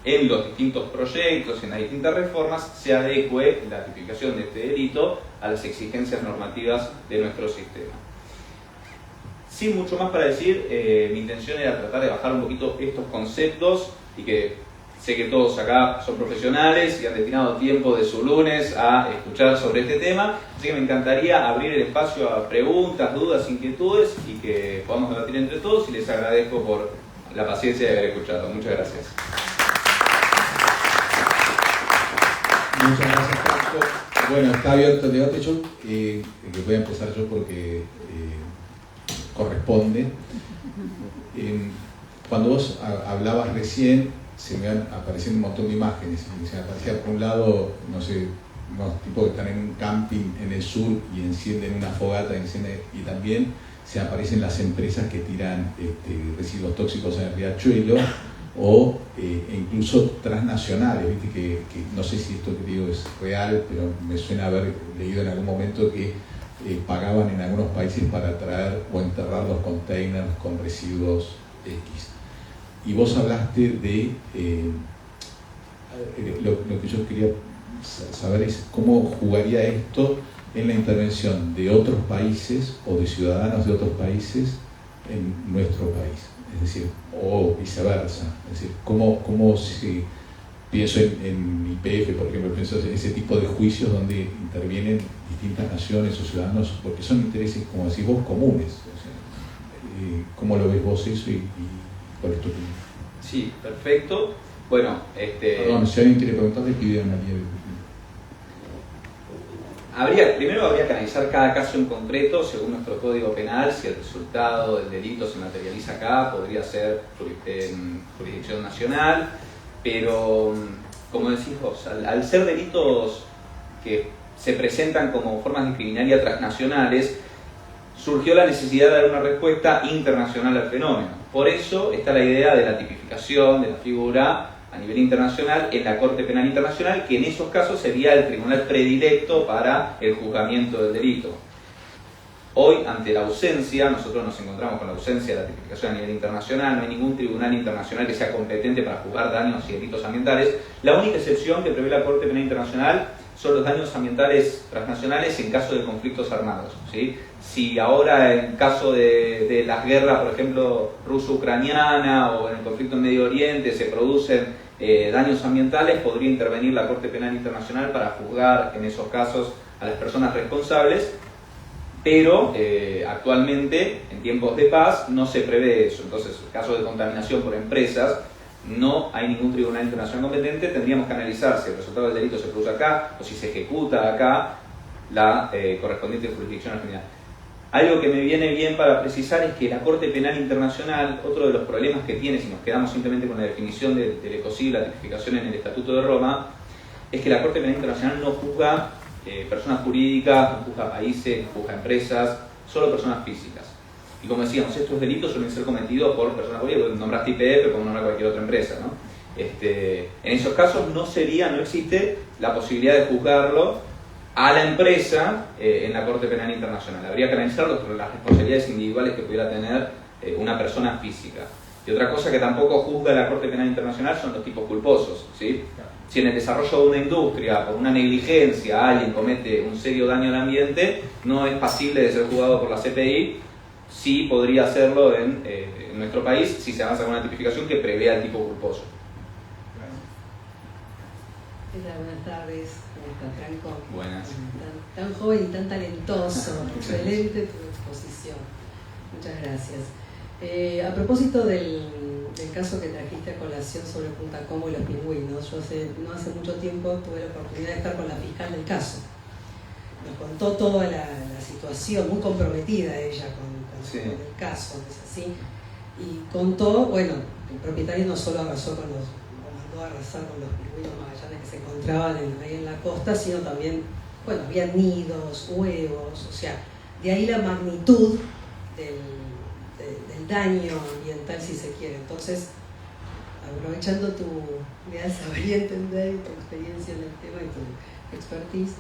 en los distintos proyectos, en las distintas reformas, se adecue la tipificación de este delito a las exigencias normativas de nuestro sistema. Sin mucho más para decir, mi intención era tratar de bajar un poquito estos conceptos y que sé que todos acá son profesionales y han destinado tiempo de su lunes a escuchar sobre este tema, así que me encantaría abrir el espacio a preguntas, dudas, inquietudes y que podamos debatir entre todos, y les agradezco por la paciencia de haber escuchado. Muchas gracias. Muchas gracias, Franco. Bueno, está abierto el debate. Yo que voy a empezar yo porque corresponde. Cuando vos hablabas recién, se me van apareciendo un montón de imágenes. Se me aparecía por un lado, no sé, unos tipos que están en un camping en el sur y encienden una fogata, y también se aparecen las empresas que tiran residuos tóxicos en el riachuelo, o incluso transnacionales, ¿viste? Que no sé si esto que digo es real, pero me suena haber leído en algún momento que pagaban en algunos países para traer o enterrar los containers con residuos X. Y vos hablaste de lo que yo quería saber es cómo jugaría esto en la intervención de otros países o de ciudadanos de otros países en nuestro país. Es decir, o viceversa. Es decir, cómo si pienso en IPF, por ejemplo, pienso en ese tipo de juicios donde intervienen distintas naciones o ciudadanos, porque son intereses, como decís vos, comunes. O sea, ¿cómo lo ves vos eso y cuál es tu opinión? Sí, perfecto. Bueno, Perdón, si alguien quiere preguntar, le piden a alguien. Primero habría que analizar cada caso en concreto según nuestro Código Penal. Si el resultado del delito se materializa acá, podría ser en jurisdicción nacional, pero como decís vos, al ser delitos que se presentan como formas de criminalidad transnacionales, surgió la necesidad de dar una respuesta internacional al fenómeno. Por eso está la idea de la tipificación de la figura a nivel internacional en la Corte Penal Internacional, que en esos casos sería el tribunal predilecto para el juzgamiento del delito. Hoy, ante la ausencia, nosotros nos encontramos con la ausencia de la tipificación a nivel internacional, no hay ningún tribunal internacional que sea competente para juzgar daños y delitos ambientales. La única excepción que prevé la Corte Penal Internacional son los daños ambientales transnacionales en caso de conflictos armados, ¿sí? Si ahora en caso de las guerras, por ejemplo, ruso-ucraniana o en el conflicto en Medio Oriente se producen daños ambientales, podría intervenir la Corte Penal Internacional para juzgar en esos casos a las personas responsables, pero actualmente, en tiempos de paz, no se prevé eso. Entonces, en caso de contaminación por empresas, no hay ningún tribunal internacional competente. Tendríamos que analizar si el resultado del delito se produce acá o si se ejecuta acá la correspondiente jurisdicción argentina. Algo que me viene bien para precisar es que la Corte Penal Internacional, otro de los problemas que tiene, si nos quedamos simplemente con la definición del ecocidio y la tipificación en el Estatuto de Roma, es que la Corte Penal Internacional no juzga personas jurídicas, no juzga países, no juzga empresas, solo personas físicas. Y como decíamos, estos delitos suelen ser cometidos por personas jurídicas, nombraste IPF como nombrar cualquier otra empresa, ¿no? En esos casos no existe la posibilidad de juzgarlo a la empresa en la Corte Penal Internacional. Habría que analizar las responsabilidades individuales que pudiera tener una persona física. Y otra cosa que tampoco juzga la Corte Penal Internacional son los tipos culposos, ¿sí? Si en el desarrollo de una industria, por una negligencia, alguien comete un serio daño al ambiente, no es pasible de ser juzgado por la CPI. Sí podría hacerlo en nuestro país si se avanza con una tipificación que prevea el tipo culposo. Hola, buenas tardes. ¿Cómo estás, Franco? Buenas. Tan joven y tan talentoso. Excelente tu exposición. Muchas gracias. A propósito del caso que trajiste a colación sobre Punta Combo y los pingüinos, yo no hace mucho tiempo tuve la oportunidad de estar con la fiscal del caso. Nos contó toda la situación, muy comprometida ella con sí, el caso, es así. Y contó, bueno, el propietario no solo arrasó mandó a arrasar con los pingüinos magallanes que se encontraban ahí en la costa, sino también, bueno, había nidos, huevos, o sea, de ahí la magnitud del daño ambiental, si se quiere. Entonces, aprovechando tu leal saber y entender y tu experiencia en el tema y tu expertise,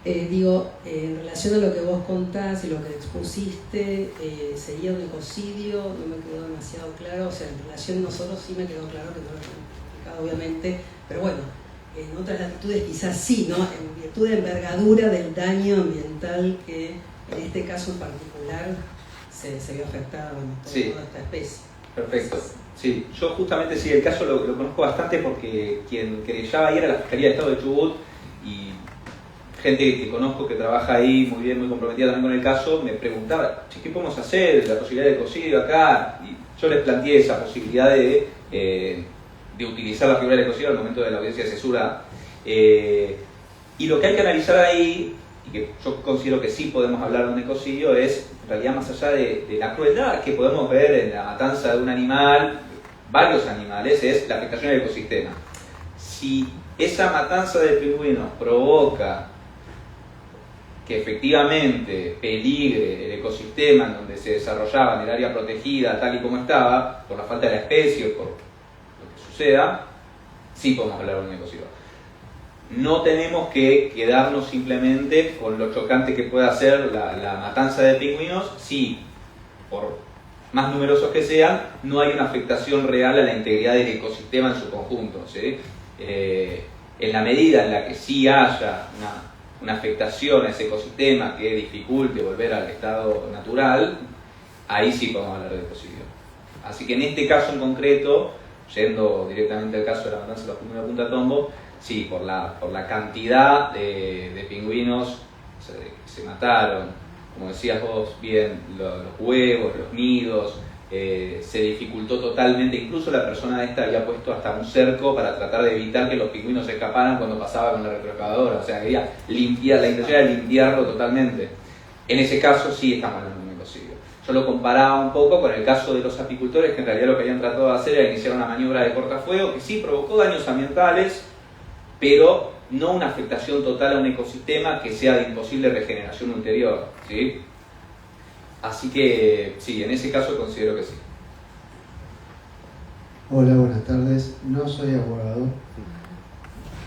en relación a lo que vos contás y lo que expusiste, sería un ecocidio, no me quedó demasiado claro, o sea, en relación a nosotros sí me quedó claro que no lo he explicado obviamente, pero bueno, en otras latitudes quizás sí, ¿no? En virtud de envergadura del daño ambiental que en este caso en particular se vio afectada, bueno, toda esta especie. Perfecto. Sí, yo justamente sí, el caso lo conozco bastante porque quien querellaba ahí era la Fiscalía de Estado de Chubut y gente que conozco que trabaja ahí muy bien, muy comprometida también con el caso, me preguntaba, che, ¿qué podemos hacer? La posibilidad de ecocidio acá. Y yo les planteé esa posibilidad de utilizar la figura del ecocidio al momento de la audiencia de cesura. Y lo que hay que analizar ahí, y que yo considero que sí podemos hablar de un ecocidio, es en realidad más allá de la crueldad que podemos ver en la matanza de un animal, varios animales, es la afectación del ecosistema. Si esa matanza de pingüinos provoca que efectivamente peligre el ecosistema en donde se desarrollaba en el área protegida tal y como estaba, por la falta de la especie o por lo que suceda, sí podemos hablar de un ecocidio. No tenemos que quedarnos simplemente con lo chocante que pueda ser la matanza de pingüinos si, por más numerosos que sean, no hay una afectación real a la integridad del ecosistema en su conjunto, ¿sí? En la medida en la que sí haya una afectación a ese ecosistema que dificulte volver al estado natural, ahí sí podemos hablar de ecocidio. Así que en este caso en concreto, yendo directamente al caso de la matanza de los pingüinos de Punta Tombo, sí, por la cantidad de pingüinos que se mataron, como decías vos bien, los huevos, los nidos, se dificultó totalmente. Incluso la persona esta había puesto hasta un cerco para tratar de evitar que los pingüinos se escaparan cuando pasaba con la retroexcavadora. O sea, quería limpiar, la intención era limpiarlo totalmente. En ese caso sí estamos hablando de un ecocidio. Yo lo comparaba un poco con el caso de los apicultores, que en realidad lo que habían tratado de hacer era iniciar una maniobra de cortafuego que sí provocó daños ambientales, pero no una afectación total a un ecosistema que sea de imposible regeneración ulterior, ¿sí? Así que sí, en ese caso considero que sí. Hola, buenas tardes. No soy abogado.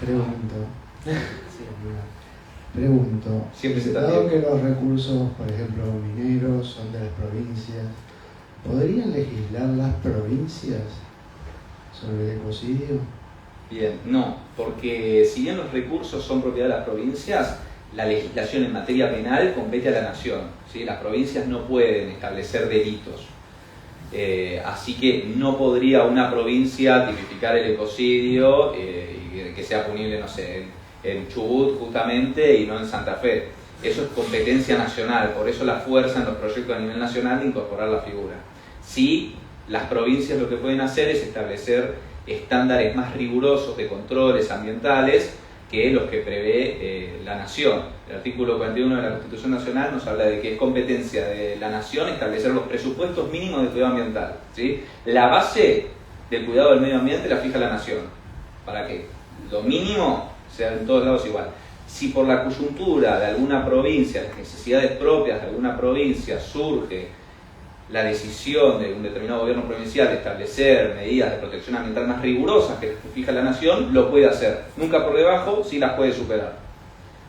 Pregunto. Pregunto, Siempre se dado que los recursos, por ejemplo, mineros, son de las provincias, ¿podrían legislar las provincias sobre el ecocidio? Bien, no, porque si bien los recursos son propiedad de las provincias, la legislación en materia penal compete a la nación, ¿sí? Las provincias no pueden establecer delitos. Así que no podría una provincia tipificar el ecocidio y que sea punible, no sé, en Chubut justamente y no en Santa Fe. Eso es competencia nacional, por eso la fuerza en los proyectos a nivel nacional de incorporar la figura. Sí, las provincias lo que pueden hacer es establecer estándares más rigurosos de controles ambientales que los que prevé la nación. El artículo 41 de la Constitución Nacional nos habla de que es competencia de la nación establecer los presupuestos mínimos de cuidado ambiental, ¿sí? La base del cuidado del medio ambiente la fija la nación, para que lo mínimo sea en todos lados igual. Si por la coyuntura de alguna provincia, las necesidades propias de alguna provincia surge la decisión de un determinado gobierno provincial de establecer medidas de protección ambiental más rigurosas que las que fija la nación, lo puede hacer. Nunca por debajo, sí las puede superar.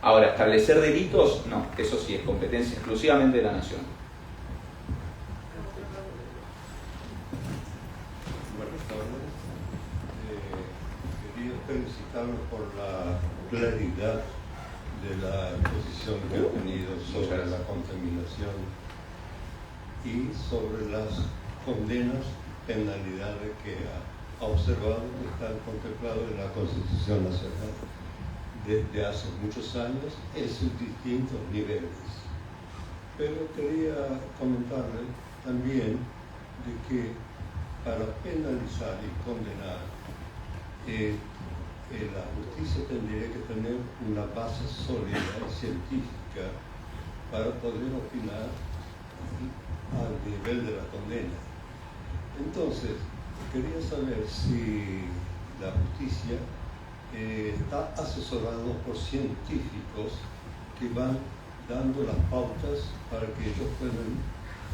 Ahora, establecer delitos, no. Eso sí es competencia exclusivamente de la nación. Buenas tardes. Quería felicitarlos por la claridad de la exposición que han tenido sobre la contaminación y sobre las condenas, penalidades que ha observado que están contempladas en la Constitución Nacional desde hace muchos años en sus distintos niveles. Pero quería comentarle también de que para penalizar y condenar, la justicia tendría que tener una base sólida y científica para poder opinar al nivel de la condena. Entonces, quería saber si la justicia está asesorada por científicos que van dando las pautas para que ellos puedan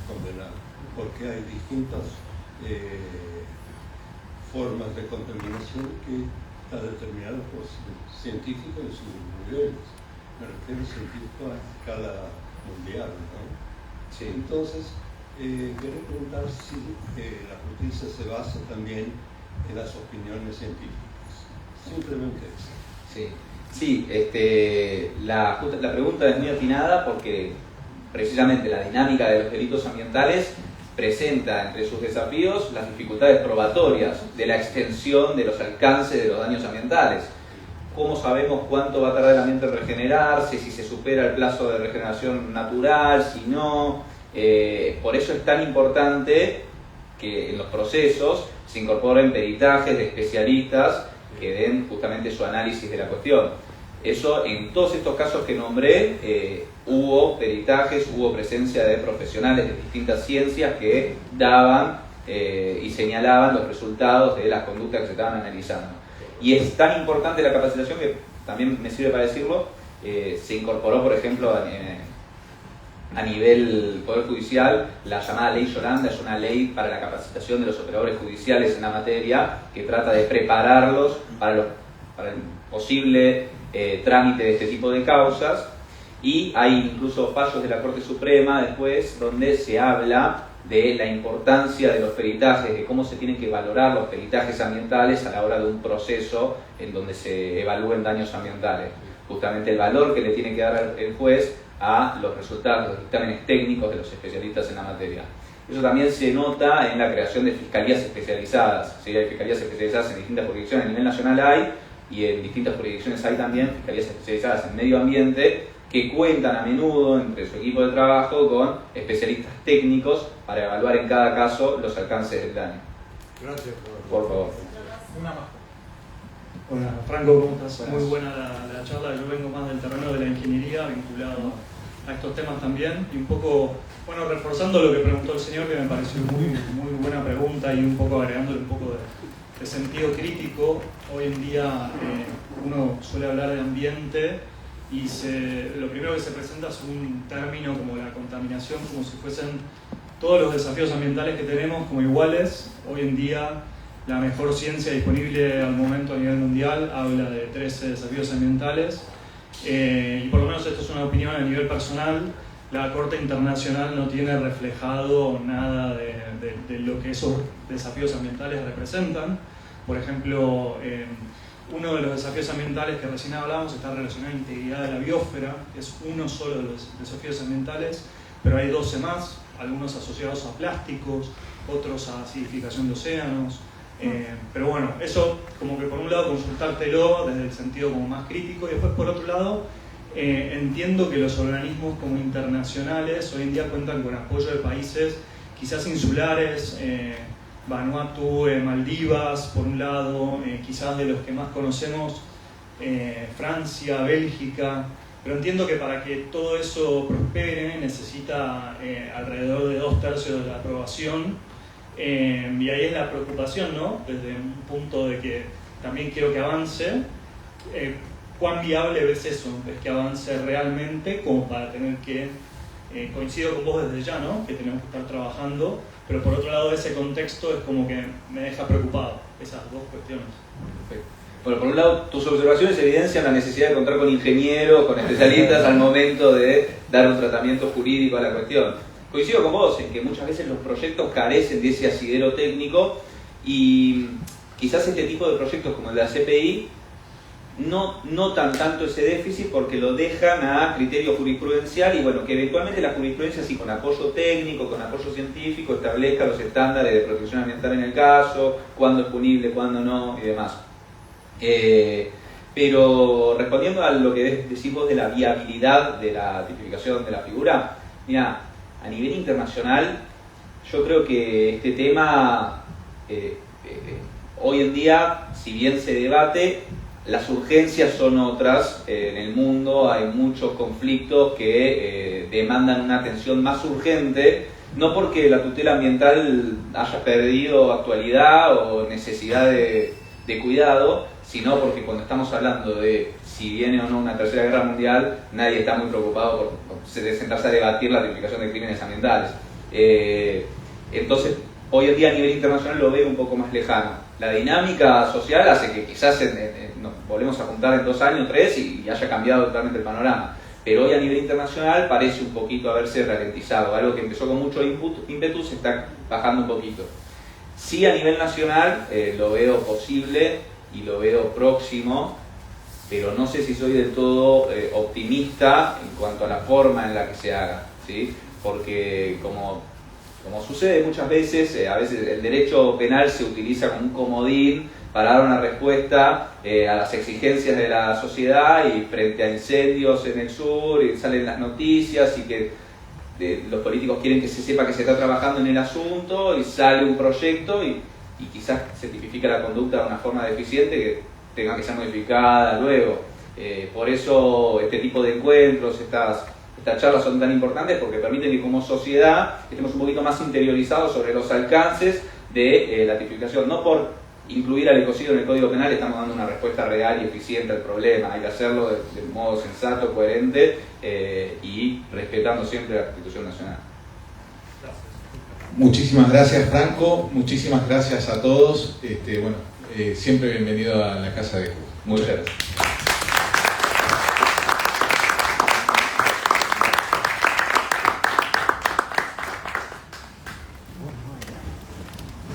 condenar, porque hay distintas formas de contaminación que está determinada por científicos en sus niveles. Me refiero a científicos a escala mundial, ¿no? Sí. Entonces, quería preguntar si la justicia se basa también en las opiniones científicas. Simplemente eso. Sí, sí, la pregunta es muy atinada porque precisamente la dinámica de los delitos ambientales presenta entre sus desafíos las dificultades probatorias de la extensión de los alcances de los daños ambientales. ¿Cómo sabemos cuánto va a tardar el ambiente en regenerarse, si se supera el plazo de regeneración natural, si no? Por eso es tan importante que en los procesos se incorporen peritajes de especialistas que den justamente su análisis de la cuestión. Eso, en todos estos casos que nombré, hubo peritajes, hubo presencia de profesionales de distintas ciencias que daban y señalaban los resultados de las conductas que se estaban analizando. Y es tan importante la capacitación que también me sirve para decirlo, se incorporó, por ejemplo, a nivel Poder Judicial, la llamada Ley Yolanda. Es una ley para la capacitación de los operadores judiciales en la materia que trata de prepararlos para el posible trámite de este tipo de causas, y hay incluso fallos de la Corte Suprema después donde se habla de la importancia de los peritajes, de cómo se tienen que valorar los peritajes ambientales a la hora de un proceso en donde se evalúen daños ambientales. Justamente el valor que le tiene que dar el juez a los resultados, los dictámenes técnicos de los especialistas en la materia. Eso también se nota en la creación de fiscalías especializadas. ¿Sí? Hay fiscalías especializadas en distintas jurisdicciones, a nivel nacional hay, y en distintas jurisdicciones hay también fiscalías especializadas en medio ambiente que cuentan a menudo entre su equipo de trabajo con especialistas técnicos para evaluar en cada caso los alcances del daño. Gracias por favor. Una más. Hola, Franco, ¿cómo estás? Buenas. Muy buena la charla. Yo vengo más del terreno de la ingeniería, vinculado a estos temas también, y un poco, bueno, reforzando lo que preguntó el señor, que me pareció muy buena pregunta, y un poco agregándole un poco de sentido crítico. Hoy en día uno suele hablar de ambiente y lo primero que se presenta es un término como la contaminación, como si fuesen todos los desafíos ambientales que tenemos como iguales. Hoy en día la mejor ciencia disponible al momento a nivel mundial habla de 13 desafíos ambientales, y por lo menos esto es una opinión a nivel personal, la Corte Internacional no tiene reflejado nada de lo que esos desafíos ambientales representan. Por ejemplo, uno de los desafíos ambientales que recién hablamos está relacionado a la integridad de la biosfera, que es uno solo de los desafíos ambientales, pero hay 12 más, algunos asociados a plásticos, otros a acidificación de océanos. Pero bueno, eso como que por un lado consultártelo desde el sentido como más crítico, y después por otro lado entiendo que los organismos como internacionales hoy en día cuentan con apoyo de países quizás insulares, Vanuatu, Maldivas por un lado, quizás de los que más conocemos, Francia, Bélgica, pero entiendo que para que todo eso prospere necesita alrededor de 2/3 de la aprobación, y ahí es la preocupación, ¿no? Desde un punto de que también quiero que avance. ¿Cuán viable ves eso? ¿Ves que avance realmente como para tener que, coincido con vos desde ya, ¿no? Que tenemos que estar trabajando, pero por otro lado ese contexto es como que me deja preocupado, esas dos cuestiones. Perfecto. Bueno, por un lado, tus observaciones evidencian la necesidad de contar con ingenieros, con especialistas al momento de dar un tratamiento jurídico a la cuestión. Coincido con vos en que muchas veces los proyectos carecen de ese asidero técnico y quizás este tipo de proyectos como el de la CPI no notan tanto ese déficit porque lo dejan a criterio jurisprudencial y bueno, que eventualmente la jurisprudencia sí con apoyo técnico, con apoyo científico establezca los estándares de protección ambiental en el caso, cuándo es punible, cuándo no y demás. Pero respondiendo a lo que decís vos de la viabilidad de la tipificación de la figura, mira, a nivel internacional yo creo que este tema hoy en día, si bien se debate, las urgencias son otras. En el mundo hay muchos conflictos que demandan una atención más urgente, no porque la tutela ambiental haya perdido actualidad o necesidad de cuidado, sino porque cuando estamos hablando de si viene o no una tercera guerra mundial, nadie está muy preocupado por sentarse a debatir la tipificación de crímenes ambientales. Entonces, hoy en día a nivel internacional lo veo un poco más lejano. La dinámica social hace que quizás nos volvemos a juntar en 2 años, 3 y haya cambiado totalmente el panorama. Pero hoy a nivel internacional parece un poquito haberse ralentizado. Algo que empezó con mucho ímpetu se está bajando un poquito. Sí, a nivel nacional lo veo posible y lo veo próximo, pero no sé si soy del todo optimista en cuanto a la forma en la que se haga, ¿sí? Porque como sucede muchas veces, a veces el derecho penal se utiliza como un comodín para dar una respuesta a las exigencias de la sociedad y frente a incendios en el sur y salen las noticias y que los políticos quieren que se sepa que se está trabajando en el asunto y sale un proyecto y quizás se tipifica la conducta de una forma deficiente que tenga que ser modificada luego. Por eso este tipo de encuentros, estas charlas son tan importantes porque permiten que como sociedad estemos un poquito más interiorizados sobre los alcances de la tipificación. No por incluir al ecocidio en el Código Penal estamos dando una respuesta real y eficiente al problema. Hay que hacerlo de modo sensato, coherente y respetando siempre la Constitución Nacional. Muchísimas gracias, Franco. Muchísimas gracias a todos. Siempre bienvenido a la Casa de Cuba. Muchas gracias.